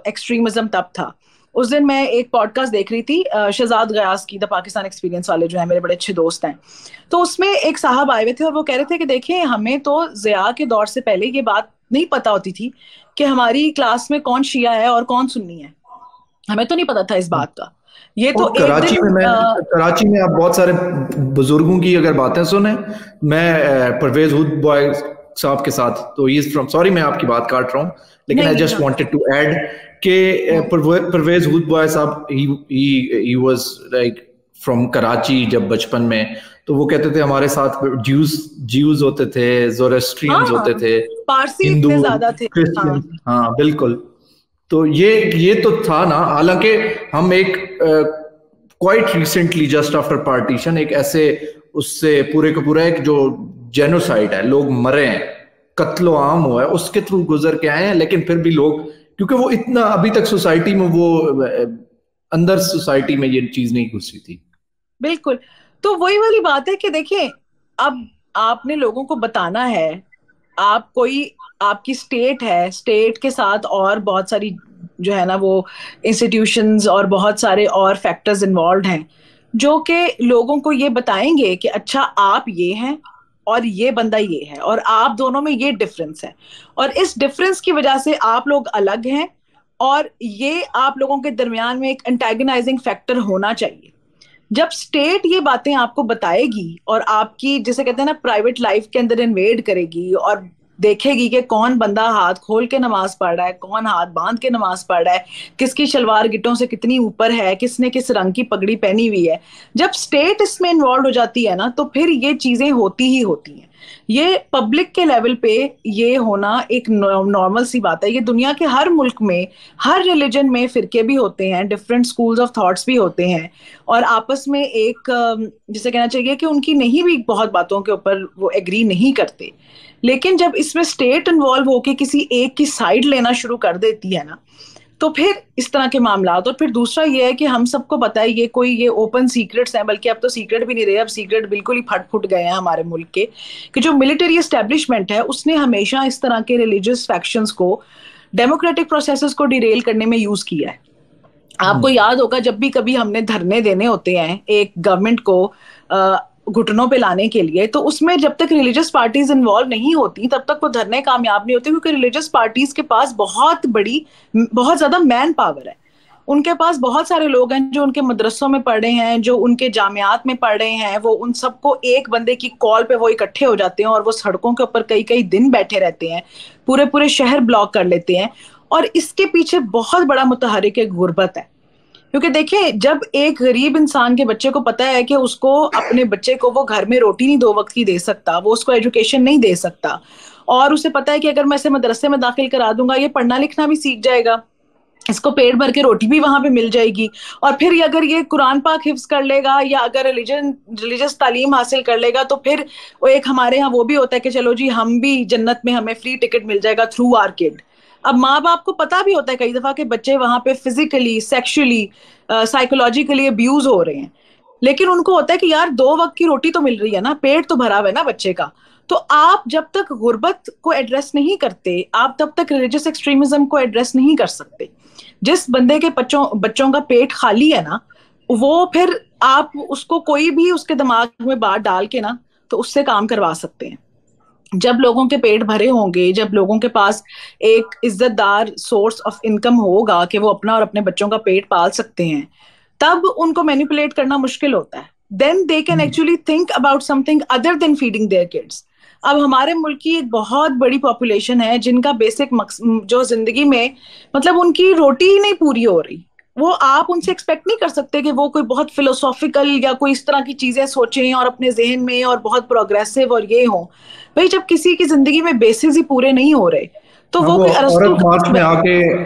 एक्सट्रीमिज्म तब था. उस दिन मैं एक पॉडकास्ट देख रही थी शहजाद गयास की, द पाकिस्तान एक्सपीरियंस वाले जो है मेरे बड़े अच्छे दोस्त हैं. तो उसमें एक साहब आए हुए थे और वो कह रहे थे कि देखिए, हमें तो ज़िया के दौर से पहले ये बात नहीं पता होती थी कि हमारी क्लास में कौन शिया है और कौन सुन्नी है. हमें तो नहीं पता था इस बात का. ये तो और एक दिन कराची में आप बहुत सारे बुजुर्गों की अगर बातें सुने, मैं परवेज हुद बॉय साहब के साथ, तो ही इज फ्रॉम, सॉरी मैं आपकी बात काट रहा हूँ, लेकिन I just wanted to add कि परवेज हुद बॉय साहब he was like from Karachi. जब बचपन में तो वो कहते थे हमारे साथ ज्यूज होते थे, ज़ोरोस्ट्रियंस होते थे, पारसी हिंदू, इतने ज्यादा थे. क्रिश्चियन. हाँ बिल्कुल. तो ये तो था ना. हालांकि हम एक quite recently just after partition एक ऐसे उससे पूरे का पूरा एक जो जेनोसाइड है, लोग मरे हैं, कत्लो आम हुआ है, उसके थ्रू गुजर के आए हैं. लेकिन फिर भी लोग, क्योंकि वो इतना अभी तक सोसाइटी में वो अंदर सोसाइटी में ये चीज नहीं घुसी थी. बिल्कुल. तो वही वाली बात है कि देखिए, अब आपने लोगों को बताना है, आप कोई, आपकी स्टेट है, स्टेट के साथ और बहुत सारी जो है ना वो इंस्टीट्यूशंस और बहुत सारे और फैक्टर्स इन्वॉल्व हैं जो कि लोगों को ये बताएंगे कि अच्छा आप ये हैं और ये बंदा ये है और आप दोनों में ये डिफरेंस है और इस डिफरेंस की वजह से आप लोग अलग हैं और ये आप लोगों के दरमियान में एक एंटागनाइजिंग फैक्टर होना चाहिए. जब स्टेट ये बातें आपको बताएगी और आपकी, जिसे कहते हैं ना, प्राइवेट लाइफ के अंदर इन्वेड करेगी और देखेगी कि कौन बंदा हाथ खोल के नमाज पढ़ रहा है, कौन हाथ बांध के नमाज पढ़ रहा है, किसकी शलवार गिट्टों से कितनी ऊपर है, किसने किस रंग की पगड़ी पहनी हुई है, जब स्टेट इसमें इन्वॉल्व हो जाती है ना, तो फिर ये चीजें होती ही होती हैं. ये पब्लिक के लेवल पे ये होना एक नॉर्मल सी बात है. ये दुनिया के हर मुल्क में, हर रिलीजन में फिरके भी होते हैं, डिफरेंट स्कूल्स ऑफ थॉट्स भी होते हैं और आपस में एक, जिसे कहना चाहिए कि उनकी नहीं भी बहुत बातों के ऊपर वो एग्री नहीं करते. लेकिन जब इसमें स्टेट इन्वॉल्व होके किसी एक की साइड लेना शुरू कर देती है ना, तो फिर इस तरह के मामला. और फिर दूसरा ये है कि हम सबको पता है ये कोई ये ओपन सीक्रेट्स हैं, बल्कि अब तो सीक्रेट भी नहीं रहे, अब सीक्रेट बिल्कुल ही फट फुट गए हैं हमारे मुल्क के, कि जो मिलिट्री एस्टेब्लिशमेंट है उसने हमेशा इस तरह के रिलीजियस फैक्शंस को डेमोक्रेटिक प्रोसेसेस को डिरेल करने में यूज किया है. आपको याद होगा जब भी कभी हमने धरने देने होते हैं एक गवर्नमेंट को घुटनों पे लाने के लिए, तो उसमें जब तक रिलीजियस पार्टीज इन्वॉल्व नहीं होती तब तक वो धरने कामयाब नहीं होते, क्योंकि रिलीजियस पार्टीज के पास बहुत ज्यादा मैन पावर है. उनके पास बहुत सारे लोग हैं जो उनके मदरसों में पढ़े हैं, जो उनके जामियात में पढ़े हैं, वो उन सबको एक बंदे की कॉल पे वो इकट्ठे हो जाते हैं और वो सड़कों के ऊपर कई कई दिन बैठे रहते हैं, पूरे पूरे शहर ब्लॉक कर लेते हैं. और इसके पीछे बहुत बड़ा मुतहरिक एक गुर्बत है. क्योंकि देखिए, जब एक गरीब इंसान के बच्चे को पता है कि उसको अपने बच्चे को वो घर में रोटी नहीं 2 वक्त की दे सकता, वो उसको एजुकेशन नहीं दे सकता, और उसे पता है कि अगर मैं इसे मदरसे में दाखिल करा दूंगा ये पढ़ना लिखना भी सीख जाएगा, इसको पेट भर के रोटी भी वहां पे मिल जाएगी, और फिर अगर ये कुरान पाक हिफ्ज कर लेगा या अगर रिलीजियस तालीम हासिल कर लेगा तो फिर वो एक हमारे यहाँ वो भी होता है कि चलो जी हम भी जन्नत में, हमें फ्री टिकट मिल जाएगा थ्रू आवर किड. अब माँ बाप को पता भी होता है कई दफा कि बच्चे वहां पे फिजिकली, सेक्सुअली, साइकोलॉजिकली अब्यूज हो रहे हैं, लेकिन उनको होता है कि यार 2 वक्त की रोटी तो मिल रही है ना, पेट तो भरा हुआ है ना बच्चे का. तो आप जब तक गुर्बत को एड्रेस नहीं करते, आप तब तक रिलीजियस एक्सट्रीमिज्म को एड्रेस नहीं कर सकते. जिस बंदे के बच्चों का पेट खाली है ना, वो फिर आप उसको कोई भी उसके दिमाग में बात डाल के ना तो उससे काम करवा सकते हैं. जब लोगों के पेट भरे होंगे, जब लोगों के पास एक इज्जतदार सोर्स ऑफ इनकम होगा कि वो अपना और अपने बच्चों का पेट पाल सकते हैं, तब उनको मैनिपुलेट करना मुश्किल होता है. Then they can actually think about something other than feeding their kids. अब हमारे मुल्क की एक बहुत बड़ी पॉपुलेशन है जिनका बेसिक जो जिंदगी में मतलब उनकी रोटी ही नहीं पूरी हो रही. वो आप उनसे एक्सपेक्ट नहीं कर सकते कि वो कोई बहुत फिलोसॉफिकल या कोई इस तरह की चीजें सोचें और अपने जहन में और बहुत प्रोग्रेसिव और ये हो. भाई जब किसी की जिंदगी में बेसिस ही पूरे नहीं हो रहे तो हाँ, वो वो कोई अरस्तू औरत मार्च में आके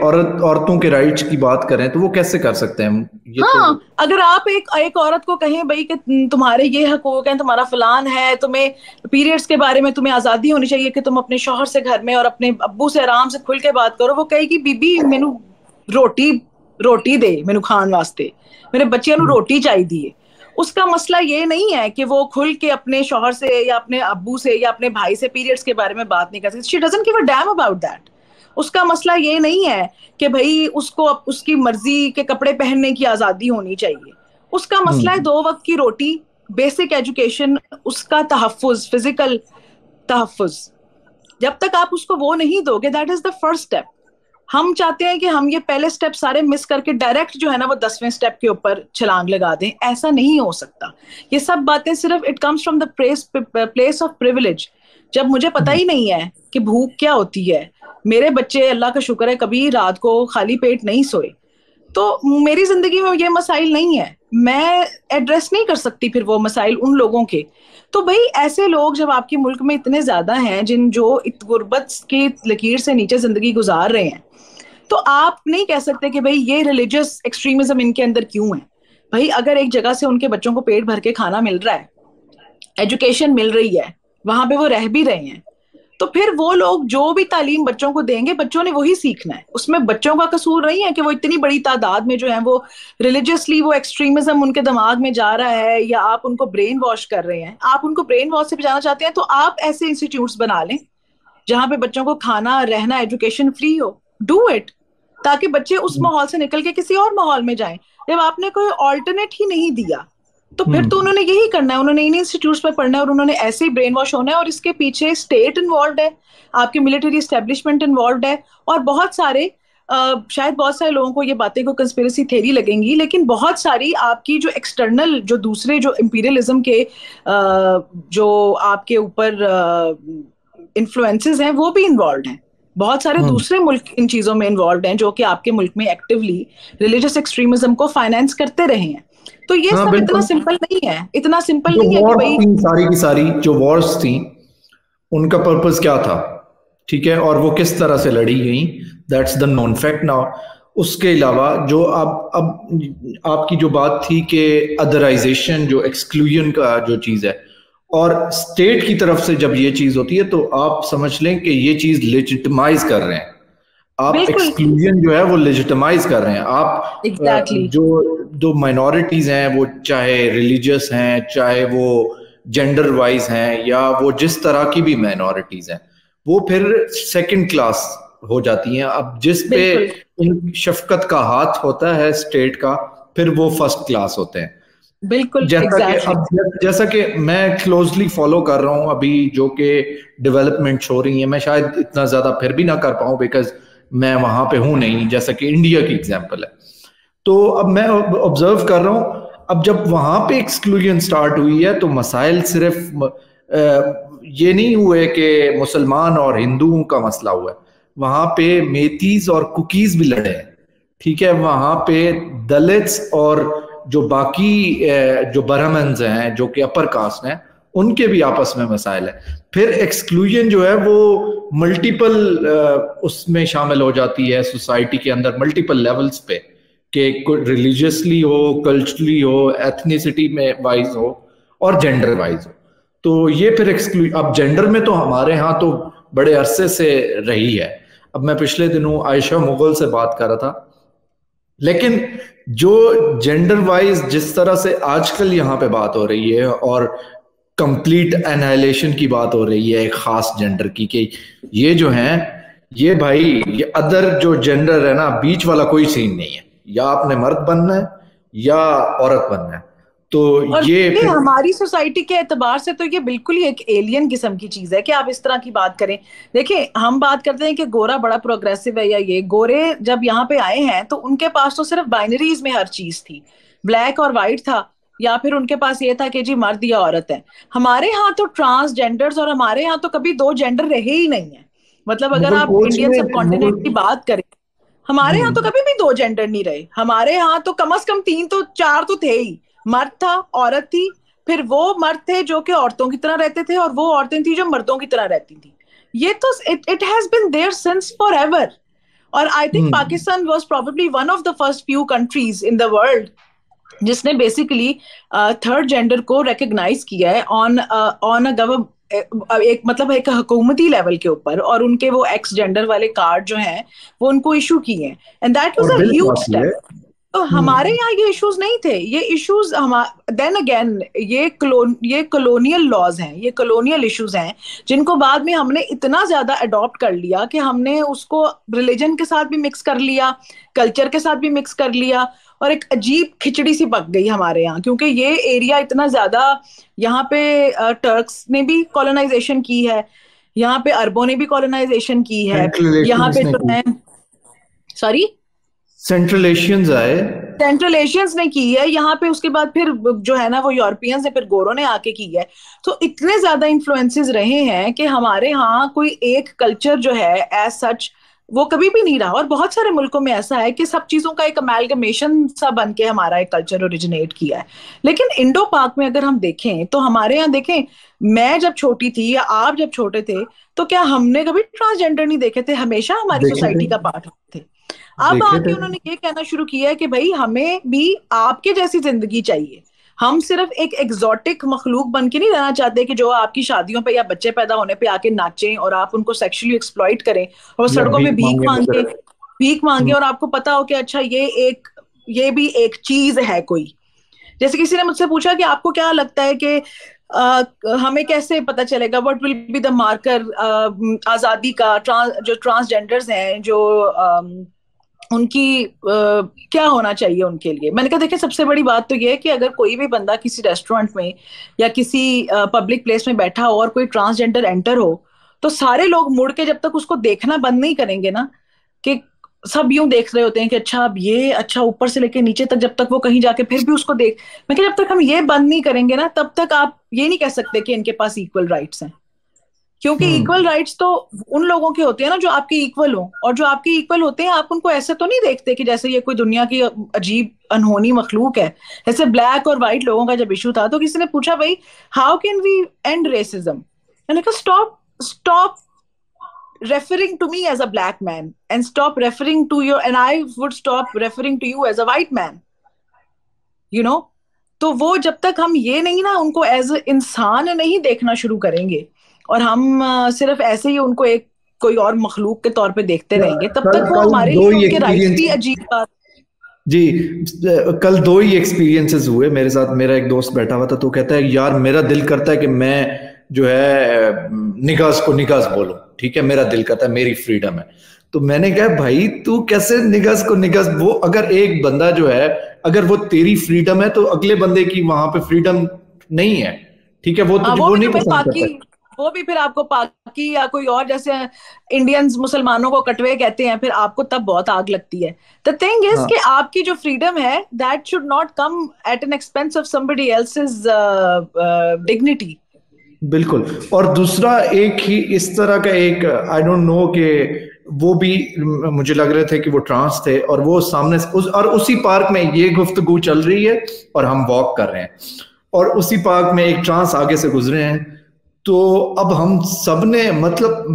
औरतों के राइट्स की बात करें तो वो कैसे कर सकते हैं ये तो। हाँ, अगर आप एक एक औरत को कहें भाई कि तुम्हारे ये हकूक हैं, तुम्हारा फलान है, तुम्हें पीरियड्स के बारे में तुम्हें आजादी होनी चाहिए कि तुम अपने शौहर से घर में और अपने अब्बू से आराम से खुल के बात करो, वो कहेगी बीबी मैनू रोटी रोटी दे, मैनू खान वास्ते, मेरे बच्चियां ਨੂੰ रोटी चाहिए. उसका मसला ये नहीं है कि वो खुल के अपने शौहर से या अपने अब्बू से या अपने भाई से पीरियड्स के बारे में बात नहीं कर सकती. She doesn't give a damn about that. उसका मसला ये नहीं है कि भाई उसको उसकी मर्जी के कपड़े पहनने की आजादी होनी चाहिए. उसका मसला है 2 वक्त की रोटी, बेसिक एजुकेशन, उसका तहफ्फुज, फिजिकल तहफ्फुज. जब तक आप उसको वो नहीं दोगे, that is the first step. हम चाहते हैं कि हम ये पहले स्टेप सारे मिस करके डायरेक्ट जो है ना वो 10वें स्टेप के ऊपर छलांग लगा दें. ऐसा नहीं हो सकता. ये सब बातें सिर्फ it comes from the place of privilege. जब मुझे पता ही नहीं है कि भूख क्या होती है, मेरे बच्चे अल्लाह का शुक्र है कभी रात को खाली पेट नहीं सोए, तो मेरी जिंदगी में ये मसाइल नहीं है, मैं एड्रेस नहीं कर सकती फिर वो मसाइल उन लोगों के. तो भाई ऐसे लोग जब आपके मुल्क में इतने ज्यादा हैं जिन जो गुर्बत की लकीर से नीचे जिंदगी गुजार रहे हैं, तो आप नहीं कह सकते कि भाई ये रिलीजियस एक्सट्रीमिज्म इनके अंदर क्यों है. भाई अगर एक जगह से उनके बच्चों को पेट भर के खाना मिल रहा है, एजुकेशन मिल रही है, वहां पे वो रह भी रहे हैं, तो फिर वो लोग जो भी तालीम बच्चों को देंगे बच्चों ने वही सीखना है. उसमें बच्चों का कसूर नहीं है कि वो इतनी बड़ी तादाद में जो है वो रिलीजियसली वो एक्सट्रीमिज्म उनके दिमाग में जा रहा है या आप उनको ब्रेन वॉश कर रहे हैं. आप उनको ब्रेन वॉश से बचाना चाहते हैं तो आप ऐसे इंस्टीट्यूट्स बना लें जहां पे बच्चों को खाना, रहना, एजुकेशन फ्री हो. डू इट, ताकि बच्चे उस माहौल से निकल के किसी और माहौल में जाएं. जब आपने कोई ऑल्टरनेट ही नहीं दिया तो फिर तो उन्होंने यही करना है, उन्होंने इन इंस्टीट्यूट्स पर पढ़ना है और उन्होंने ऐसे ही ब्रेन वॉश होना है. और इसके पीछे स्टेट इन्वॉल्व है, आपकी मिलिट्री एस्टेब्लिशमेंट इन्वॉल्व है, और बहुत सारे शायद बहुत सारे लोगों को ये बातें को कंस्पिरेसी थ्योरी लगेंगी, लेकिन बहुत सारी आपकी जो एक्सटर्नल जो दूसरे जो इंपीरियलिज्म के जो आपके ऊपर इन्फ्लुएंसेस हैं वो भी इन्वॉल्व हैं. बहुत सारे दूसरे मुल्क इन चीजों में इन्वॉल्व हैं जो कि आपके मुल्क में एक्टिवली रिलीजियस एक्सट्रीमिज्म को फाइनेंस करते रहे हैं. तो ये सब इतना सिंपल नहीं है, इतना सिंपल नहीं है कि भाई सारी की सारी जो वॉर्स थी उनका पर्पस क्या था, ठीक है, और वो किस तरह से लड़ी गई, that's the non fact now. उसके अलावा जो अब आपकी जो बात थी कि अदराइजेशन, जो एक्सक्लूजन का जो चीज है, और स्टेट की तरफ से जब ये चीज होती है तो आप समझ लें कि ये चीज लेजिटिमाइज कर रहे हैं. आप एक्सक्लूजन जो है वो लेजिटिमाइज कर रहे हैं. आप जो माइनॉरिटीज हैं, वो चाहे रिलीजियस हैं, चाहे वो जेंडर वाइज हैं, या वो जिस तरह की भी माइनॉरिटीज हैं, वो फिर सेकंड क्लास हो जाती हैं. अब जिस पे इन शफकत का हाथ होता है स्टेट का, फिर वो फर्स्ट क्लास होते हैं. बिल्कुल. जैसा कि मैं क्लोजली फॉलो कर रहा हूं अभी जो कि डेवलपमेंट्स हो रही हैं, मैं शायद इतना ज्यादा फिर भी ना कर पाऊं बिकॉज मैं वहां पे हूं नहीं, जैसा कि इंडिया की एग्जांपल है. तो अब मैं ऑब्जर्व कर रहा हूं, अब जब वहां पे एक्सक्लूजन स्टार्ट हुई है तो मसाइल सिर्फ ये नहीं हुए कि मुसलमान और हिंदुओं का मसला हुआ है, वहां पे मेतीज और कुकीज भी लड़े हैं, ठीक है. वहां पे दलित्स और जो बाकी जो ब्राह्मण्स हैं जो कि अपर कास्ट हैं, उनके भी आपस में मसाइल है. फिर एक्सक्लूजन जो है वो मल्टीपल उसमें शामिल हो जाती है सोसाइटी के अंदर, मल्टीपल लेवल्स पे, कि रिलीजियसली हो, कल्चरली हो, एथनिसिटी में वाइज हो, और जेंडर वाइज हो. तो ये फिर अब जेंडर में तो हमारे यहाँ तो बड़े अरसे से रही है. अब मैं पिछले दिनों आयशा मुगल से बात कर रहा था, लेकिन जो जेंडर वाइज जिस तरह से आजकल यहाँ पे बात हो रही है और कंप्लीट एनाइलेशन की बात हो रही है एक खास जेंडर की, कि ये जो है ये भाई ये अदर जो जेंडर है ना, बीच वाला कोई सीन नहीं है. या आपने मर्द बनना है या औरत बनना है. तो और ये फिर हमारी सोसाइटी के एतबार से तो ये बिल्कुल ही एक एलियन किस्म की चीज है कि आप इस तरह की बात करें। देखिए, हम बात करते हैं कि गोरा बड़ा प्रोग्रेसिव है, या ये गोरे जब यहाँ पे आए हैं तो उनके पास तो सिर्फ बाइनरीज में हर चीज थी, ब्लैक और व्हाइट था, या फिर उनके पास ये था कि जी मर्द या औरत है। हमारे यहाँ तो ट्रांसजेंडर्स, और हमारे यहाँ तो कभी दो जेंडर रहे ही नहीं है। मतलब अगर मुगल आप कोच इंडियन में सब कॉन्टिनेंट की बात करें, हमारे यहाँ तो हम्म कभी भी दो जेंडर नहीं रहे। हमारे यहाँ तो कम से कम तीन तो चार तो थे ही। मर्द था, औरत थी, फिर वो मर्द थे जो कि औरतों की तरह रहते थे, और वो औरतें थी जो मर्दों की तरह रहती थी। ये तो it has been there since forever. और I think hmm Pakistan was probably one of the first few countries in the world जिसने बेसिकली थर्ड जेंडर को रिकग्नाइज किया है ऑन ऑन अ एक मतलब एक हुकूमती लेवल के ऊपर, और उनके वो एक्स जेंडर वाले कार्ड जो हैं वो उनको इशू किए हैं, एंड दैट वाज और अ बिल ह्यूज पास हुआ स्टेप। है। तो हमारे यहाँ ये इश्यूज नहीं थे। ये इश्यूज हम देन अगेन ये कॉलोनियल लॉज हैं, ये कॉलोनियल इश्यूज हैं जिनको बाद में हमने इतना ज्यादा अडॉप्ट कर लिया कि हमने उसको रिलीजन के साथ भी मिक्स कर लिया, कल्चर के साथ भी मिक्स कर लिया, और एक अजीब खिचड़ी सी पक गई हमारे यहाँ। क्योंकि ये एरिया इतना ज्यादा, यहाँ पे टर्क्स ने भी कॉलोनाइजेशन की है, यहाँ पे अरबों ने भी कॉलोनाइजेशन की है, सेंट्रल यहाँ एशियंस पे ने जो की, है, सॉरी, सेंट्रल एशियंस आए। सेंट्रल एशियंस ने की है यहाँ पे। उसके बाद फिर जो है ना वो यूरोपियंस ने, फिर गोरों ने आके की है। तो इतने ज्यादा इन्फ्लुएंसेस रहे हैं कि हमारे यहाँ कोई एक कल्चर जो है एज सच वो कभी भी नहीं रहा। और बहुत सारे मुल्कों में ऐसा है कि सब चीजों का एक अमेलगमेशन सा बन के हमारा एक कल्चर ओरिजिनेट किया है। लेकिन इंडो पाक में अगर हम देखें तो हमारे यहाँ देखें, मैं जब छोटी थी या आप जब छोटे थे, तो क्या हमने कभी ट्रांसजेंडर नहीं देखे थे? हमेशा हमारी देखे थे, सोसाइटी का पार्ट थे। अब देखे आके थे। उन्होंने ये कहना शुरू किया है कि भाई हमें भी आपके जैसी जिंदगी चाहिए। हम सिर्फ एक एग्जॉटिक मखलूक बन के नहीं रहना चाहते कि जो आपकी शादियों पे या बच्चे पैदा होने पे आके नाचें और आप उनको सेक्सुअली एक्सप्लॉइट करें और या सड़कों पे भीख मांगे वगैरह। भीख मांगे, हम्म, और आपको पता हो कि अच्छा ये भी एक चीज है कोई। जैसे किसी ने मुझसे पूछा कि आपको क्या लगता है कि हमें कैसे पता चलेगा what will be the marker आजादी का, जो ट्रांसजेंडर्स हैं जो उनकी क्या होना चाहिए उनके लिए। मैंने कहा देखिए, सबसे बड़ी बात तो ये है कि अगर कोई भी बंदा किसी रेस्टोरेंट में या किसी पब्लिक प्लेस में बैठा हो और कोई ट्रांसजेंडर एंटर हो, तो सारे लोग मुड़ के जब तक उसको देखना बंद नहीं करेंगे ना, कि सब यूं देख रहे होते हैं कि अच्छा अब ये, अच्छा ऊपर से लेके नीचे तक, जब तक वो कहीं जाके फिर भी उसको देख, मैं जब तक हम ये बंद नहीं करेंगे ना तब तक आप ये नहीं कह सकते कि इनके पास इक्वल राइट्स हैं। क्योंकि इक्वल हम्म, राइट्स तो उन लोगों के होते हैं ना जो आपके इक्वल हो, और जो आपके इक्वल होते हैं आप उनको ऐसे तो नहीं देखते कि जैसे ये कोई दुनिया की अजीब अनहोनी मखलूक है। जैसे ब्लैक और व्हाइट लोगों का जब इशू था तो किसी ने पूछा भाई how can we end racism, मैंने कहा stop stop referring to me as a black man and stop referring to your, and I would stop referring to you as a white man, you know। तो वो जब तक हम ये नहीं ना उनको एज इंसान नहीं देखना शुरू करेंगे, और हम सिर्फ ऐसे ही उनको एक कोई और मखलूक के तौर पे देखते रहेंगे, तब कल तक वो कल हमारे दो लिए ही उनके राइट्स एक्सपीरियंस। भी अजीब बात। जी, कल दो ही एक्सपीरियंसेस हुए मेरे साथ। मेरा एक दोस्त बैठा हुआ था तो कहता है यार मेरा दिल करता है कि मैं जो है निगास को निगास बोलूं, ठीक है, मेरा दिल करता है, मेरी फ्रीडम है। तो मैंने कहा भाई तू कैसे निगास को निगास, वो अगर एक बंदा जो है, अगर वो तेरी फ्रीडम है तो अगले बंदे की वहां पे फ्रीडम नहीं है, ठीक है, वो हाँ, तुझे वो वो भी नहीं तो भाई पसंद पाकि, करता। वो भी फिर आपको पाकि या कोई और, जैसे इंडियंस मुसलमानों को कटवे कहते हैं, फिर आपको तब बहुत आग लगती है। द थिंग इज हाँ कि आपकी जो फ्रीडम है that should not come at an expense of somebody else's dignity. बिल्कुल। और दूसरा एक ही इस तरह का एक, आई डोंट नो कि वो भी मुझे लग रहे थे कि वो ट्रांस थे, और वो सामने से और उसी पार्क में ये गुफ्तगू चल रही है और हम वॉक कर रहे हैं, और उसी पार्क में एक ट्रांस आगे से गुजरे हैं। तो अब हम सब ने मतलब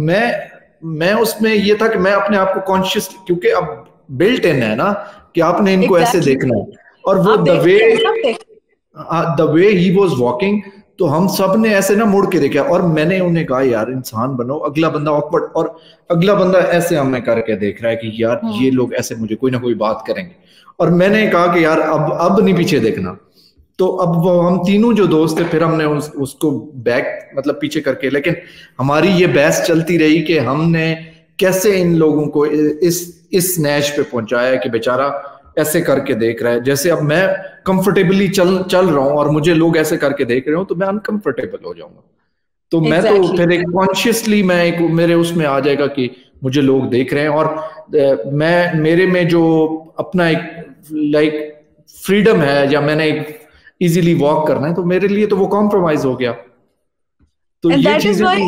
मैं उसमें ये था कि मैं अपने आप को कॉन्शियस, क्योंकि अब बिल्ट इन है ना कि आपने इनको ऐसे एग्जैक्टली देखना है। और वो आप द वे, देखते हैं, सब देखते the way he was walking, तो हम सब ने ऐसे ना मुड़ के देखा, और मैंने उन्हें कहा यार इंसान बनो। अगला बंदा ऑकवर्ड, और अगला बंदा ऐसे हमें करके देख रहा है कि यार हैं। ये लोग ऐसे मुझे कोई ना कोई बात करेंगे। और मैंने कहा कि यार अब नहीं पीछे देखना। तो अब वो हम तीनों जो दोस्त थे, फिर हमने उसको बैक मतलब पीछे करके, लेकिन हमारी ये बहस चलती रही कि हमने कैसे इन लोगों को इस नैश पे पहुंचाया कि बेचारा ऐसे करके देख रहा है, जैसे अब मैं कंफर्टेबली चल रहा हूँ और मुझे लोग ऐसे करके देख रहे हो तो मैं अनकंफर्टेबल हो जाऊंगा। तो मैं तो Exactly. फिर एक कॉन्शियसली मैं एक मेरे उसमें आ जाएगा कि मुझे लोग देख रहे हैं, और मैं मेरे में जो अपना एक लाइक फ्रीडम है, या मैंने एक इजीली वॉक करना है, तो मेरे लिए तो वो कॉम्प्रोमाइज हो गया। तो And ये that is चीजें why भी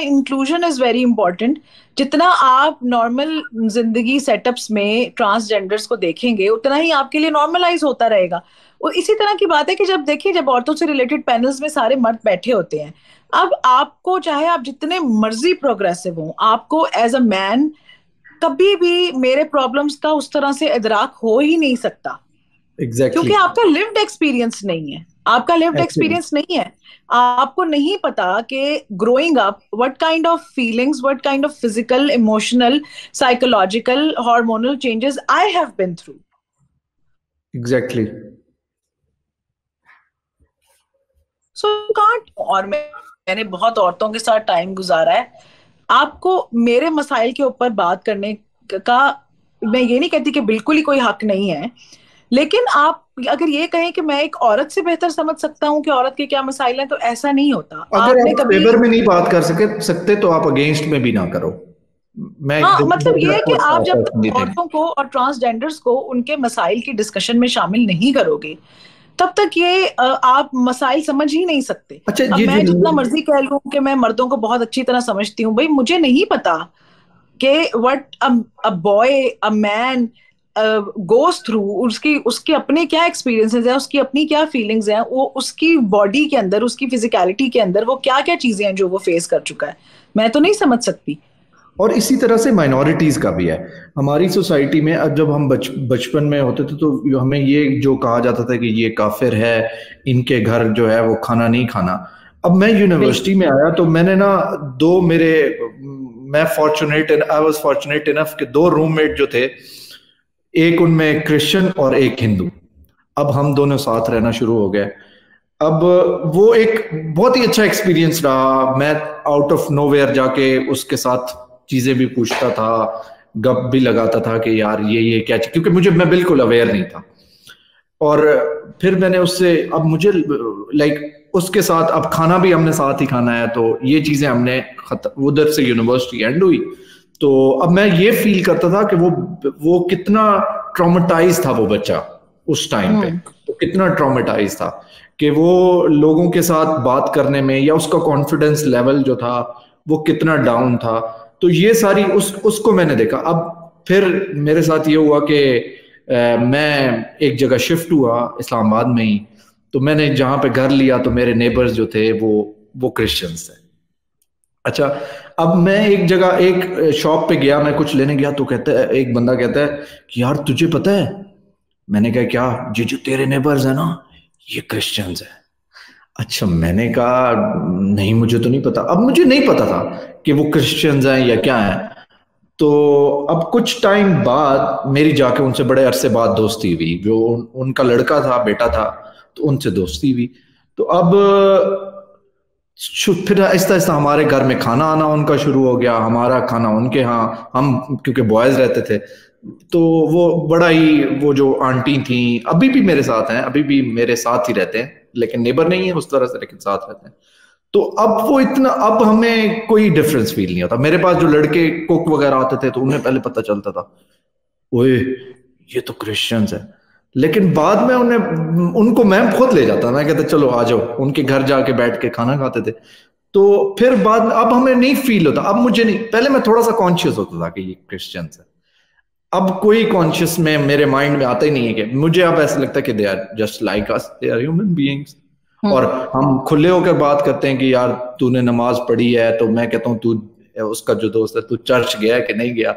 inclusion is very important. जितना आप नॉर्मल जिंदगी सेटअप्स में ट्रांसजेंडर्स को देखेंगे उतना ही आपके लिए नॉर्मलाइज होता रहेगा। और इसी तरह की बात है कि जब देखिए, जब औरतों से रिलेटेड पैनल्स में सारे मर्द बैठे होते हैं, अब आपको चाहे आप जितने मर्जी प्रोग्रेसिव हो, आपको एज अ मैन कभी भी मेरे प्रॉब्लम्स का उस तरह से इदराक हो ही नहीं सकता, एग्जैक्टली क्योंकि आपका लिव्ड एक्सपीरियंस नहीं है। आपका लिव्ड एक्चुअली एक्सपीरियंस नहीं है। आपको नहीं पता कि growing up what kind of feelings, what kind of physical, emotional, psychological, hormonal changes I have been through. Exactly so can't. और मैंने बहुत औरतों के साथ टाइम गुजारा है। आपको मेरे मसाइल के ऊपर बात करने का, मैं ये नहीं कहती कि बिल्कुल ही कोई हक नहीं है, लेकिन आप अगर ये कहें कि मैं एक औरत से बेहतर समझ सकता हूं कि औरत के क्या मसाइल हैं, तो ऐसा नहीं होता। अगर आपने आप कभी, फेवर में नहीं बात कर सकते तो आप अगेंस्ट में भी ना करो। मैं हाँ, मतलब ये है कि आप जब पर्सनली तक थिंक। औरतों को और ट्रांसजेंडर्स को उनके मसाइल की डिस्कशन में शामिल नहीं करोगे, तब तक ये आप मसाइल समझ ही नहीं सकते। अच्छा, अब ये जो मैं जितना मर्जी कह लूं कि मैं मर्दों को बहुत अच्छी तरह समझती हूँ, भाई मुझे नहीं पता कि what a boy, a man goes through, उसकी उसके अपने क्या एक्सपीरियंसेस हैं, उसकी अपनी क्या फीलिंग्स हैं, वो उसकी बॉडी के अंदर, उसकी फिजिकलिटी के अंदर वो क्या क्या चीजें हैं जो वो फेस कर चुका है, मैं तो नहीं समझ सकती। और इसी तरह से माइनॉरिटीज का भी है हमारी सोसाइटी में। अब जब हम बचपन में होते थे तो हमें ये जो कहा जाता था कि ये काफिर है, इनके घर जो है वो खाना नहीं खाना। अब मैं बिल्कुल। यूनिवर्सिटी में आया तो मैंने ना दो मेरे मैं fortunate I was fortunate enough कि दो रूममेट जो थे, एक उनमें क्रिश्चियन और एक हिंदू। अब हम दोनों साथ रहना शुरू हो गए। अब वो एक बहुत ही अच्छा एक्सपीरियंस रहा। मैं आउट ऑफ नोवेयर जाके उसके साथ चीजें भी पूछता था, गप भी लगाता था कि यार ये क्या, क्योंकि मैं बिल्कुल अवेयर नहीं था। और फिर मैंने उससे, अब मुझे लाइक उसके साथ अब खाना भी हमने साथ ही खाना है, तो ये चीजें हमने उधर से यूनिवर्सिटी एंड हुई। तो अब मैं ये फील करता था कि वो कितना ट्रॉमेटाइज था वो बच्चा उस टाइम पे। तो कितना ट्रॉमेटाइज था कि वो लोगों के साथ बात करने में, या उसका कॉन्फिडेंस लेवल जो था वो कितना डाउन था। तो ये सारी उसको मैंने देखा। अब फिर मेरे साथ ये हुआ कि मैं एक जगह शिफ्ट हुआ इस्लामाबाद में ही। तो मैंने जहाँ पे घर लिया तो मेरे नेबर्स जो थे वो क्रिश्चियंस थे। अच्छा, अब मैं एक जगह एक शॉप पे गया, मैं कुछ लेने गया तो कहता है, एक बंदा कहता है कि यार तुझे पता है। मैंने कहा क्या? ये जो तेरे नेबर्स है ना, ये क्रिश्चियंस है। अच्छा, मैंने कहा नहीं, मुझे तो नहीं पता। अब मुझे नहीं पता था कि वो क्रिश्चियंस हैं या क्या है। तो अब कुछ टाइम बाद मेरी जाके उनसे बड़े अरसे बाद दोस्ती हुई। जो उनका लड़का था, बेटा था, तो उनसे दोस्ती हुई। तो अब फिर आहिस्ता आहिस्ता हमारे घर में खाना आना उनका शुरू हो गया, हमारा खाना उनके यहाँ। हम क्योंकि बॉयज रहते थे, तो वो बड़ा ही, वो जो आंटी थी अभी भी मेरे साथ हैं, अभी भी मेरे साथ ही रहते हैं, लेकिन नेबर नहीं है उस तरह से, लेकिन साथ रहते हैं। तो अब वो इतना, अब हमें कोई डिफरेंस फील नहीं होता। मेरे पास जो लड़के कुक वगैरह आते थे तो उन्हें पहले पता चलता था, ओए ये तो क्रिश्चियंस है। लेकिन बाद में उनको मैं खुद ले जाता, मैं कहता चलो आ जाओ, उनके घर जाके बैठ के खाना खाते थे। तो फिर बाद में अब हमें नहीं फील होता। अब मुझे नहीं, पहले मैं थोड़ा सा कॉन्शियस होता था कि ये क्रिश्चियंस है। अब कोई कॉन्शियस में मेरे माइंड में आता ही नहीं है। कि मुझे अब ऐसा लगता है कि they are just like us, they are human beings. और हम खुले होकर बात करते हैं कि यार तूने नमाज पढ़ी है, तो मैं कहता हूँ तू, उसका जो दोस्त है, तू चर्च गया है कि नहीं गया।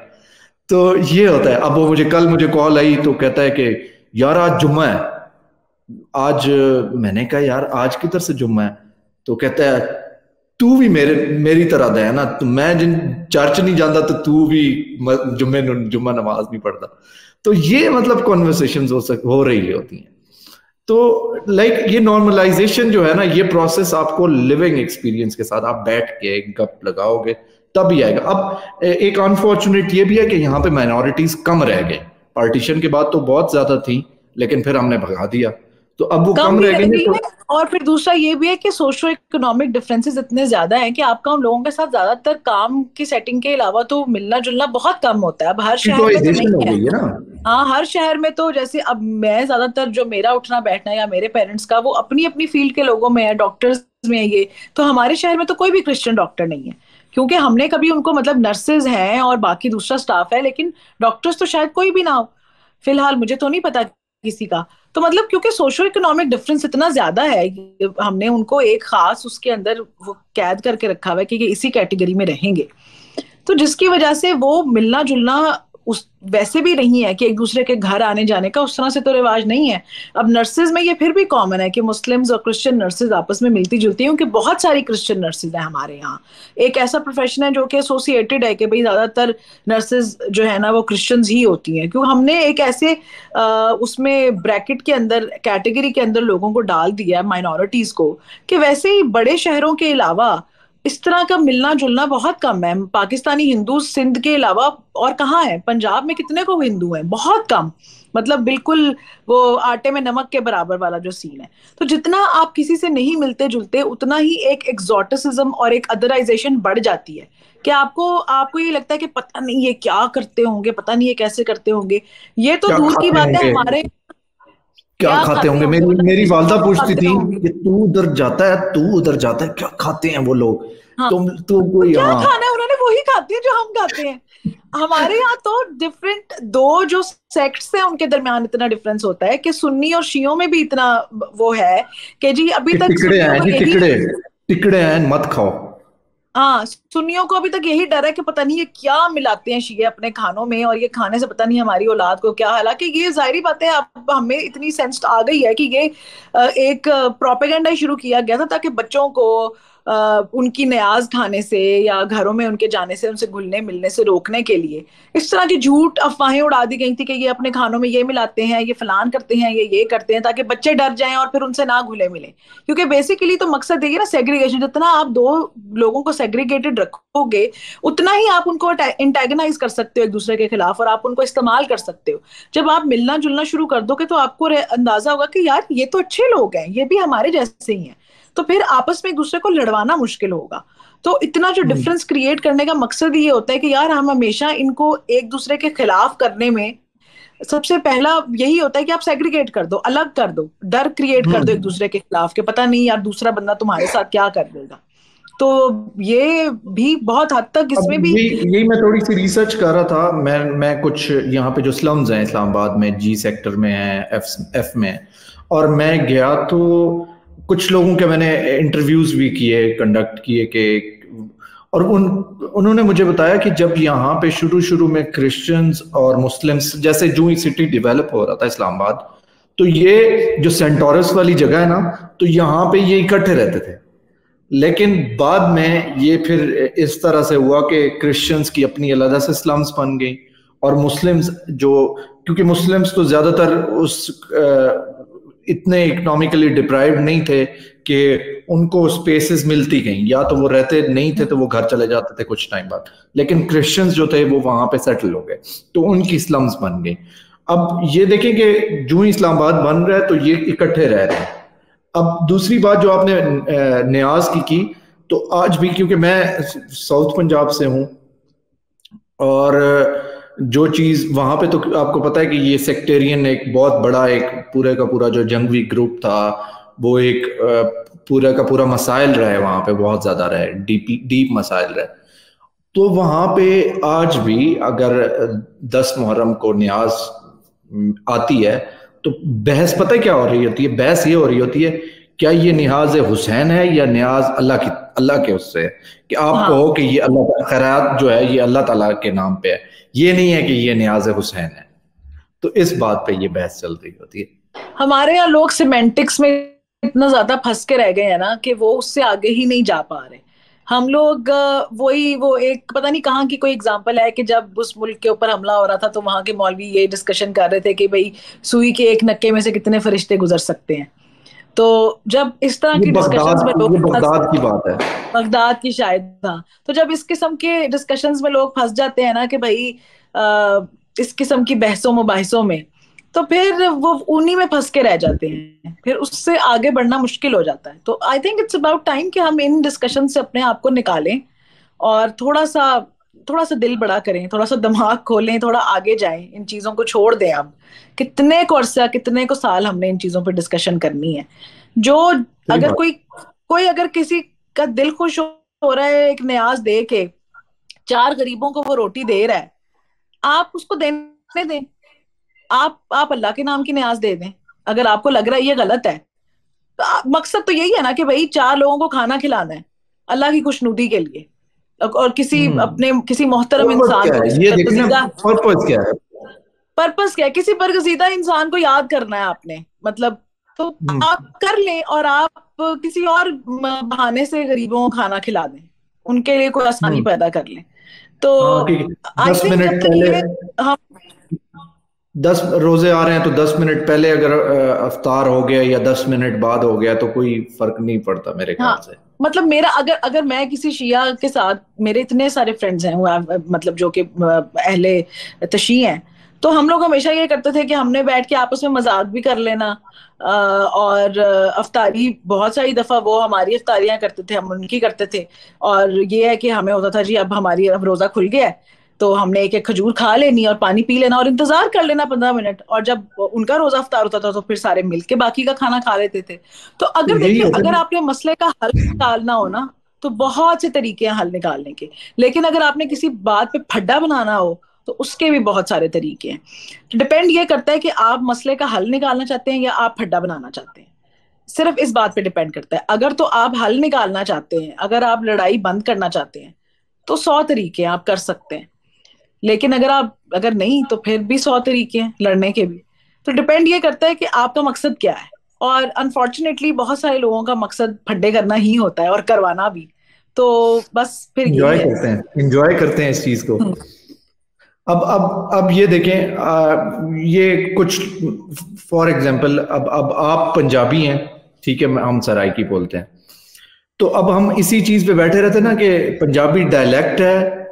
तो ये होता है। अब वो मुझे कॉल आई तो कहता है कि यार आज जुम्मा है। आज मैंने कहा यार आज किधर से जुम्मा है? तो कहता है तू भी मेरी तरह दा है ना, तो मैं जिन चर्च नहीं जाता तो तू भी जुम्मा नमाज नहीं पढ़ता। तो ये मतलब कॉन्वर्सेशन हो रही होती हैं। तो लाइक ये नॉर्मलाइजेशन जो है ना, ये प्रोसेस आपको लिविंग एक्सपीरियंस के साथ आप बैठ के गप लगाओगे तब ही आएगा। अब एक अनफॉर्चुनेट ये भी है कि यहाँ पे माइनॉरिटीज कम रह गए पार्टीशन के बाद तो बहुत ज्यादा थी, लेकिन फिर हमने भगा दिया, तो अब वो कम कम भी रह रह गई है। गई तो है। और फिर दूसरा ये भी है कि सोशो इकोनॉमिक डिफरेंसेस इतने ज्यादा हैं कि आपका उन लोगों के साथ ज्यादातर काम की सेटिंग के अलावा तो मिलना जुलना बहुत कम होता है। अब हर शहर में तो सिचुएशन हो नहीं है। गई है ना। हाँ, हर शहर में तो जैसे अब मैं ज्यादातर जो मेरा उठना बैठना या मेरे पेरेंट्स का वो अपनी अपनी फील्ड के लोगों में है, डॉक्टर्स में है ये। तो हमारे शहर में तो कोई भी क्रिश्चियन डॉक्टर नहीं है, क्योंकि हमने कभी उनको मतलब नर्सेज हैं और बाकी दूसरा स्टाफ है, लेकिन डॉक्टर्स तो शायद कोई भी ना हो। फिलहाल मुझे तो नहीं पता किसी का। तो मतलब क्योंकि सोशो इकोनॉमिक डिफरेंस इतना ज्यादा है, हमने उनको एक खास उसके अंदर वो कैद करके रखा हुआ है कि ये इसी कैटेगरी में रहेंगे। तो जिसकी वजह से वो मिलना जुलना उस वैसे भी नहीं है कि एक दूसरे के घर आने जाने का उस तरह से तो रिवाज नहीं है। अब नर्सेज में ये फिर भी कॉमन है कि मुस्लिम्स और क्रिश्चियन नर्सेज आपस में मिलती जुलती हैं, क्योंकि बहुत सारी क्रिश्चियन नर्सेज हैं हमारे यहाँ। एक ऐसा प्रोफेशन है जो कि एसोसिएटेड है कि भाई ज्यादातर नर्सेज जो है ना वो क्रिश्चियंस ही होती हैं, क्योंकि हमने एक ऐसे उसमें ब्रैकेट के अंदर कैटेगरी के अंदर लोगों को डाल दिया माइनॉरिटीज को, कि वैसे ही बड़े शहरों के अलावा इस तरह का मिलना जुलना बहुत कम है। पाकिस्तानी हिंदू सिंध के अलावा और कहाँ है? पंजाब में कितने को हिंदू हैं? बहुत कम। मतलब बिल्कुल वो आटे में नमक के बराबर वाला जो सीन है। तो जितना आप किसी से नहीं मिलते जुलते उतना ही एक एक्सोटिसिज्म और एक अदराइजेशन बढ़ जाती है, कि आपको आपको ये लगता है कि पता नहीं ये क्या करते होंगे, पता नहीं ये कैसे करते होंगे। ये तो क्या दूर की खाते बात है होंगे, हमारे। क्या क्या खाते खाते होंगे, होंगे मेरी पता मेरी वालदा नहीं, पूछती खाते थी होंगे। कि तू उधर जाता है, तू उधर जाता है, क्या खाते हैं वो लोग। हाँ, तो तो कोई, क्या हाँ। खाना है उन्होंने वही खाते हैं जो हम खाते हैं। हमारे यहाँ तो डिफरेंट दो जो सेक्ट्स हैं उनके दरमियान इतना डिफरेंस होता है कि सुन्नी और शियों में भी इतना वो है कि जी अभी कि तक टिकड़े सुन्नियों हैं को जी, यही। टिकड़े, टिकड़े हैं, मत खाओ। हाँ, सुन्नियों को अभी तक यही डर है कि पता नहीं ये क्या मिलाते हैं शिये अपने खानों में, और ये खाने से पता नहीं हमारी औलाद को क्या। हालांकि ये जाहिर बात है, अब हमें इतनी सेंस आ गई है कि ये एक प्रोपेगेंडा ही शुरू किया गया था ताकि बच्चों को उनकी न्याज खाने से या घरों में उनके जाने से, उनसे घुलने मिलने से रोकने के लिए इस तरह की झूठ अफवाहें उड़ा दी गई थी कि ये अपने खानों में ये मिलाते हैं, ये फलान करते हैं, ये करते हैं, ताकि बच्चे डर जाएं और फिर उनसे ना घुले मिले। क्योंकि बेसिकली तो मकसद यही है ना सेग्रीगेशन। जितना आप दो लोगों को सेग्रीगेटेड रखोगे उतना ही आप उनको इंटेगनाइज कर सकते हो एक दूसरे के खिलाफ, और आप उनको इस्तेमाल कर सकते हो। जब आप मिलना जुलना शुरू कर दोगे तो आपको अंदाजा होगा कि यार ये तो अच्छे लोग हैं, ये भी हमारे जैसे ही हैं। तो फिर आपस में एक दूसरे को लड़वाना मुश्किल होगा। तो इतना जो हम्म। डिफरेंस क्रिएट करने का मकसद ये होता है कि यार हम हमेशा इनको एक दूसरे के खिलाफ करने में सबसे पहला यही होता है कि आप सेग्रीगेट कर दो, अलग कर दो, डर क्रिएट कर दो एक हम्म। दूसरे के खिलाफ कि पता नहीं यार दूसरा बंदा तुम्हारे साथ क्या कर देगा। तो ये भी बहुत हद तक अब इसमें भी। यही यही मैं थोड़ी सी रिसर्च कर रहा था। मैं कुछ यहाँ पे जो स्लम्स हैं इस्लामाबाद में, जी सेक्टर में है, एफ में है, और मैं गया तो कुछ लोगों के मैंने इंटरव्यूज भी किए, कंडक्ट किए कि, और उन्होंने मुझे बताया कि जब यहाँ पे शुरू शुरू में क्रिश्चियंस और मुस्लिम्स, जैसे जो ही सिटी डेवलप हो रहा था इस्लामाबाद, तो ये जो सेंटोरस वाली जगह है ना, तो यहाँ पे ये इकट्ठे रहते थे। लेकिन बाद में ये फिर इस तरह से हुआ कि क्रिश्चियंस की अपनी अलग से स्लम्स बन गई, और मुस्लिम्स जो, क्योंकि मुस्लिम्स तो ज्यादातर उस इतने इकोनॉमिकली डिप्राइव्ड नहीं थे कि उनको स्पेसेस मिलती गई, या तो वो रहते नहीं थे तो वो घर चले जाते थे कुछ टाइम बाद। लेकिन क्रिश्चियंस जो थे वो वहां पे सेटल हो गए, तो उनकी स्लम्स बन गई। अब ये देखें कि जो ही इस्लामाबाद बन रहा है तो ये इकट्ठे रह रहे हैं। अब दूसरी बात जो आपने न्याज की, तो आज भी क्योंकि मैं साउथ पंजाब से हूँ, और जो चीज वहां पे, तो आपको पता है कि ये सेक्टेरियन एक बहुत बड़ा, एक पूरे का पूरा जो जंगवी ग्रुप था, वो एक पूरा का पूरा मसाइल रहे वहां पे, बहुत ज्यादा रहे, डीप मसाइल रहे। तो वहां पे आज भी अगर 10 मुहर्रम को न्याज आती है, तो बहस पता है क्या हो रही होती है? बहस ये हो रही होती है, क्या ये नियाज हुसैन है या नियाज अल्लाह की, अल्लाह के उससे है, कि आप हाँ, कहो कि ये अल्लाह खैरात जो है ये अल्लाह ताला के नाम पे है, ये नहीं है कि ये नियाज हुसैन है। तो इस बात पे ये बहस चल रही होती है। हमारे यहाँ लोग सिमेंटिक्स में इतना ज्यादा फंस के रह गए हैं ना कि वो उससे आगे ही नहीं जा पा रहे। हम लोग वही वो एक पता नहीं कहाँ की कोई एग्जांपल है कि जब उस मुल्क के ऊपर हमला हो रहा था तो वहां के मौलवी ये डिस्कशन कर रहे थे कि भाई सुई के एक नक्के में से कितने फरिश्ते गुजर सकते हैं। तो जब इस तरह की डिस्कशंस में लोग ये बगदाद की बात है। बगदाद की शायद, हाँ। तो जब इस किस्म के डिस्कशंस में लोग फंस जाते हैं ना कि भाई इस किस्म की बहसों मुबाहिसों में, तो फिर वो उन्हीं में फंस के रह जाते हैं, फिर उससे आगे बढ़ना मुश्किल हो जाता है। तो I think it's about time कि हम इन डिस्कशन से अपने आप को निकालें और थोड़ा सा दिल बड़ा करें, थोड़ा सा दिमाग खोलें, थोड़ा आगे जाएं, इन चीजों को छोड़ दें। अब कितने को अरसा, कितने को साल हमने इन चीजों पर डिस्कशन करनी है। जो सही अगर बात। कोई कोई अगर किसी का दिल खुश हो रहा है एक न्याज दे के, 4 गरीबों को वो रोटी दे रहा है, आप उसको देने दें। आप अल्लाह के नाम की न्याज दे दें। अगर आपको लग रहा है ये गलत है, तो मकसद तो यही है ना कि भाई 4 लोगों को खाना खिलाना है अल्लाह की खुशनुदी के लिए, और किसी मोहतरम पर्पस इंसान क्या को, है किसी ये देखना, बरगजीदा, पर्पस क्या है। पर्पस क्या है, किसी बरगजीदा इंसान को याद करना है आपने, मतलब, तो हम्म, आप कर लें और आप किसी और बहाने से गरीबों को खाना खिला दें, उनके लिए कोई आसानी हम्म। पैदा कर लें। तो हाँ कि आई दस थिंक मिनट जब तक पहले ये हम 10 रोजे आ रहे हैं तो 10 मिनट पहले अगर अफ्तार हो गया या 10 मिनट बाद हो गया तो कोई फर्क नहीं पड़ता मेरे ख्याल हाँ, से। मतलब मेरा अगर अगर मैं किसी शिया के साथ, मेरे इतने सारे फ्रेंड्स हैं मतलब जो कि अहले तशी हैं, तो हम लोग हमेशा ये करते थे कि हमने बैठ के आपस में मजाक भी कर लेना, और अफ्तारी बहुत सारी दफा वो हमारी अफ्तारियां करते थे, हम उनकी करते थे। और ये है कि हमें होता था जी अब रोजा खुल गया है, तो हमने एक एक खजूर खा लेनी और पानी पी लेना और इंतजार कर लेना 15 मिनट, और जब उनका रोजा अफ्तार होता था तो फिर सारे मिलके बाकी का खाना खा लेते थे। तो तो अगर यही देखिए, होता अगर है। आपने मसले का हल निकालना हो ना, तो बहुत से तरीके हैं हल निकालने के। लेकिन अगर आपने किसी बात पे फड्डा बनाना हो, तो उसके भी बहुत सारे तरीके हैं। तो डिपेंड ये करता है कि आप मसले का हल निकालना चाहते हैं या आप फड्डा बनाना चाहते हैं। सिर्फ इस बात पे डिपेंड करता है। अगर तो आप हल निकालना चाहते हैं, अगर आप लड़ाई बंद करना चाहते हैं, तो 100 तरीके हैं, आप कर सकते हैं। लेकिन अगर नहीं, तो फिर भी 100 तरीके हैं लड़ने के भी। तो डिपेंड ये करता है कि आपका मकसद क्या है। और अनफॉर्चुनेटली बहुत सारे लोगों का मकसद फड्डे करना ही होता है, और करवाना भी। तो बस फिर यही इंजॉय है। करते हैं, इंजॉय करते हैं इस चीज को। हम्म। अब ये देखें, ये कुछ फॉर एग्जांपल, अब आप पंजाबी हैं, ठीक है, हम सराइकी बोलते हैं। तो अब हम इसी चीज पे बैठे रहते ना कि पंजाबी डायलेक्ट है,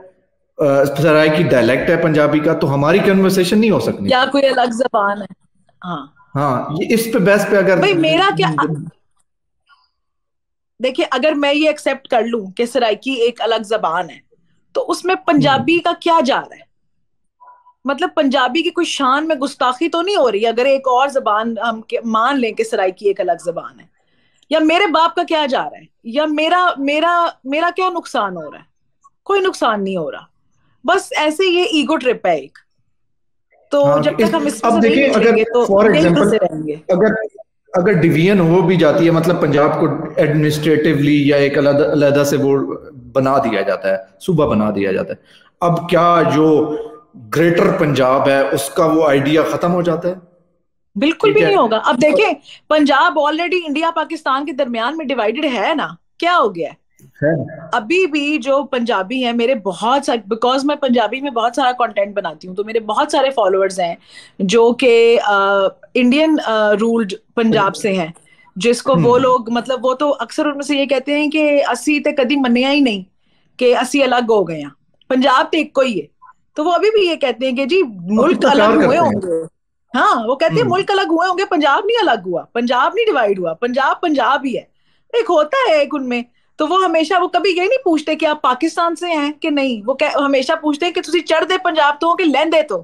सराइकी डायलेक्ट है पंजाबी का, तो हमारी कन्वर्सेशन नहीं हो सकनी। या कोई अलग जबान है। हाँ, हाँ, ये इस पे बेस पे अगर भाई मेरा क्या, देखिए, अगर मैं ये एक्सेप्ट कर लूं कि सराइकी एक अलग जबान है, तो उसमें पंजाबी का क्या जा रहा है? मतलब पंजाबी की कोई शान में गुस्ताखी तो नहीं हो रही अगर एक और जबान हम मान लें कि सराइकी एक अलग जबान है? या मेरे बाप का क्या जा रहा है? या मेरा मेरा मेरा क्या नुकसान हो रहा है? कोई नुकसान नहीं हो रहा। बस ऐसे ये ईगो ट्रिप है एक। तो हाँ जब तक हम इसमें अब से नहीं देखें, अगर निकलेंगे तो फॉर यही एग्जांपल, फंसे रहेंगे। अगर अगर डिवीजन हो भी जाती है, मतलब पंजाब को एडमिनिस्ट्रेटिवली या एक अलग से वो बना दिया जाता है, सूबा बना दिया जाता है, अब क्या जो ग्रेटर पंजाब है उसका वो आइडिया खत्म हो जाता है। बिल्कुल ठीक भी है। नहीं होगा। अब देखें, पंजाब ऑलरेडी इंडिया पाकिस्तान के दरमियान में डिवाइडेड है ना, क्या हो गया है? है। अभी भी जो पंजाबी हैं, मेरे बहुत सारे, बिकॉज मैं पंजाबी में बहुत सारा कंटेंट बनाती हूँ, तो मेरे बहुत सारे फॉलोअर्स हैं जो कि इंडियन रूल्ड पंजाब से हैं, जिसको वो हम्म। लोग, मतलब वो तो अक्सर उनमें से ये कहते हैं कि असी ते कदी मन्निया ही नहीं कि असी अलग हो गए हैं, पंजाब तो एक ही है। तो वो अभी भी ये कहते हैं कि जी और मुल्क कितना अलग प्यार हुए करते हैं। होंगे। हाँ, वो कहते हैं हम्म। मुल्क अलग हुए होंगे, पंजाब नहीं अलग हुआ, पंजाब नहीं डिवाइड हुआ, पंजाब पंजाब ही है। एक होता है एक उनमें। तो वो हमेशा, वो कभी ये नहीं पूछते कि आप पाकिस्तान से हैं कि नहीं, वो हमेशा पूछते हैं कि तुसी चढ़दे पंजाब तो हो कि लैंदे तो।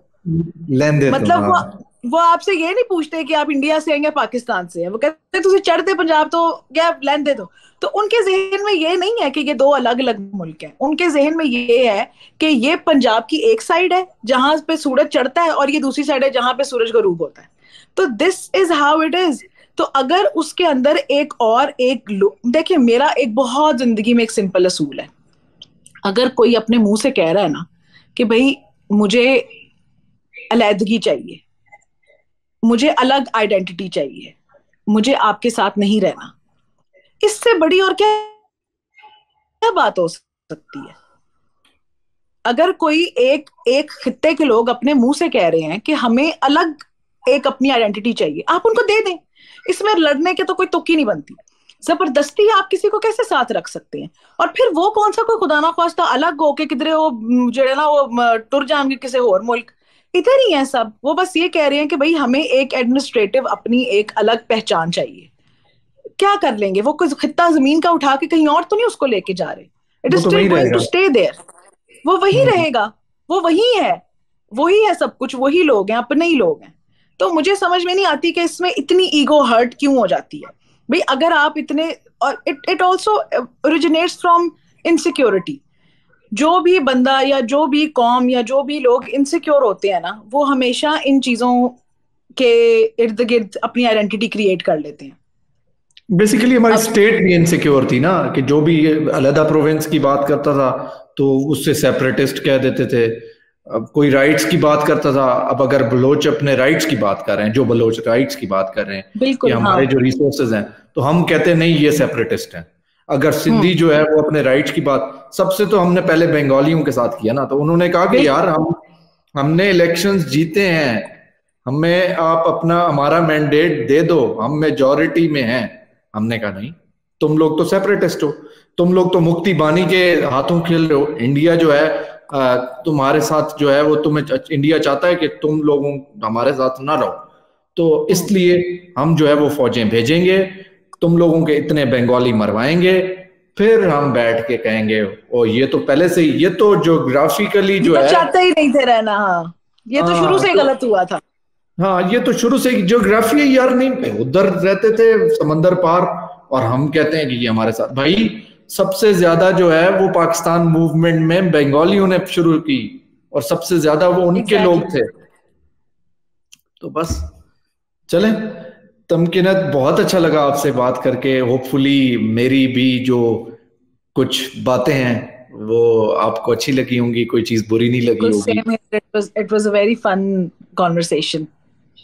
लेन दे तो मतलब हाँ। वो आपसे ये नहीं पूछते कि आप इंडिया से हैं या पाकिस्तान से हैं, वो कहते हैं तुसी चढ़दे पंजाब तो क्या लैंदे तो उनके जहन में ये नहीं है कि ये दो अलग अलग मुल्क हैं। उनके जहन में ये है कि ये पंजाब की एक साइड है जहां पे सूरज चढ़ता है, और ये दूसरी साइड है जहां पे सूरज गरूब होता है। तो this is how it is. तो अगर उसके अंदर देखिए, मेरा एक बहुत जिंदगी में एक सिंपल असूल है। अगर कोई अपने मुंह से कह रहा है ना कि भाई मुझे अलैदगी चाहिए, मुझे अलग आइडेंटिटी चाहिए, मुझे आपके साथ नहीं रहना, इससे बड़ी और क्या क्या बात हो सकती है? अगर कोई एक एक खित्ते के लोग अपने मुंह से कह रहे हैं कि हमें अलग एक अपनी आइडेंटिटी चाहिए, आप उनको दे दें। इसमें लड़ने के तो कोई तुक ही नहीं बनती। जबरदस्ती आप किसी को कैसे साथ रख सकते हैं? और फिर वो कौन सा कोई खुदा ना खास्ता अलग हो के किधरे वो जेड़े ना वो टुर जाएंगे किसी और मुल्क, इधर ही है सब, वो बस ये कह रहे हैं कि भाई हमें एक एडमिनिस्ट्रेटिव अपनी एक अलग पहचान चाहिए। क्या कर लेंगे वो, कोई खित्ता जमीन का उठा के कहीं और तो नहीं उसको लेके जा रहे, इट वो इज तो स्टिल वही गोइंग टू रहेगा। स्टे देयर, वो वही हम्म। रहेगा, वो वही है, वही है सब कुछ, वही लोग हैं, अपने ही लोग हैं। तो मुझे समझ में नहीं आती कि इसमें इतनी ईगो हर्ट क्यों हो जाती है भाई, अगर आप इतने, और it also originates from insecurity. जो भी बंदा या जो भी कौम या जो भी लोग इनसिक्योर होते हैं ना, वो हमेशा इन चीजों के इर्द गिर्द अपनी आइडेंटिटी क्रिएट कर लेते हैं। बेसिकली हमारी अब स्टेट भी इनसिक्योर थी ना, कि जो भी अलहदा प्रोविंस की बात करता था तो उससे सेपरेटिस्ट कह देते थे। अब कोई राइट्स की बात करता था, अब अगर बलोच अपने राइट्स की बात कर रहे हैं, जो बलोच राइट्स की बात कर रहे हैं कि बिल्कुल हाँ। हमारे जो रिसोर्सेज हैं, तो हम कहते हैं नहीं ये सेपरेटिस्ट हैं। अगर सिंधी हम्म। जो है वो अपने राइट्स की बात, सबसे तो हमने पहले बंगालियों के साथ किया ना, तो उन्होंने कहा कि बिल्कुल। यार हमने इलेक्शंस जीते हैं, हमें आप अपना हमारा मैंडेट दे दो, हम मेजॉरिटी में हैं। हमने कहा नहीं, तुम लोग तो सेपरेटिस्ट हो, तुम लोग तो मुक्ति बानी के हाथों खेल रहे हो। इंडिया जो है तुम्हारे साथ जो है वो, तुम्हें इंडिया चाहता है कि तुम लोगों हमारे साथ ना रहो, तो हम्म। इसलिए हम जो है वो फौजें भेजेंगे, तुम लोगों के इतने बंगाली मरवाएंगे, फिर हम बैठ के कहेंगे ओ ये तो पहले से ही, ये तो ज्योग्राफिकली ये जो तो है। चाहते ही नहीं थे रहना, हाँ, ये तो शुरू हाँ से ही तो गलत हुआ था। हाँ, ये तो शुरू से ज्योग्राफी है यार, नहीं उधर रहते थे समंदर पार, और हम कहते हैं कि ये हमारे साथ। भाई सबसे ज्यादा जो है वो पाकिस्तान मूवमेंट में बंगालियों ने शुरू की, और सबसे ज्यादा वो उनके लोग एग्जैक्टली। थे। तो बस चलें, तमकिनत बहुत अच्छा लगा आपसे बात करके। होपफुली मेरी भी जो कुछ बातें हैं वो आपको अच्छी लगी होंगी, कोई चीज बुरी नहीं लगी बिल्कुल होगी। Same, it was a very fun conversation.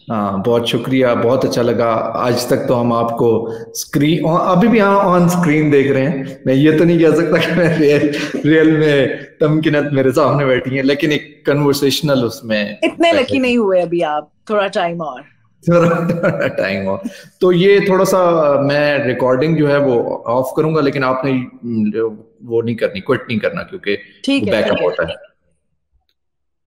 हाँ बहुत शुक्रिया, बहुत अच्छा लगा। आज तक तो हम आपको स्क्रीन, अभी भी हाँ ऑन स्क्रीन देख रहे हैं। मैं ये तो नहीं कह सकता कि मैं रियल में तमकिनत मेरे सामने बैठी है, लेकिन एक कन्वर्सेशनल उसमें इतने बैठे लकी हैं। नहीं हुए अभी आप, थोड़ा टाइम और। थोड़ा टाइम हो तो ये थोड़ा सा, मैं रिकॉर्डिंग जो है वो ऑफ करूंगा, लेकिन आपने वो नहीं करनी, क्विट नहीं करना, क्योंकि वो ठीक है, ठीक बैकअप है। होता है।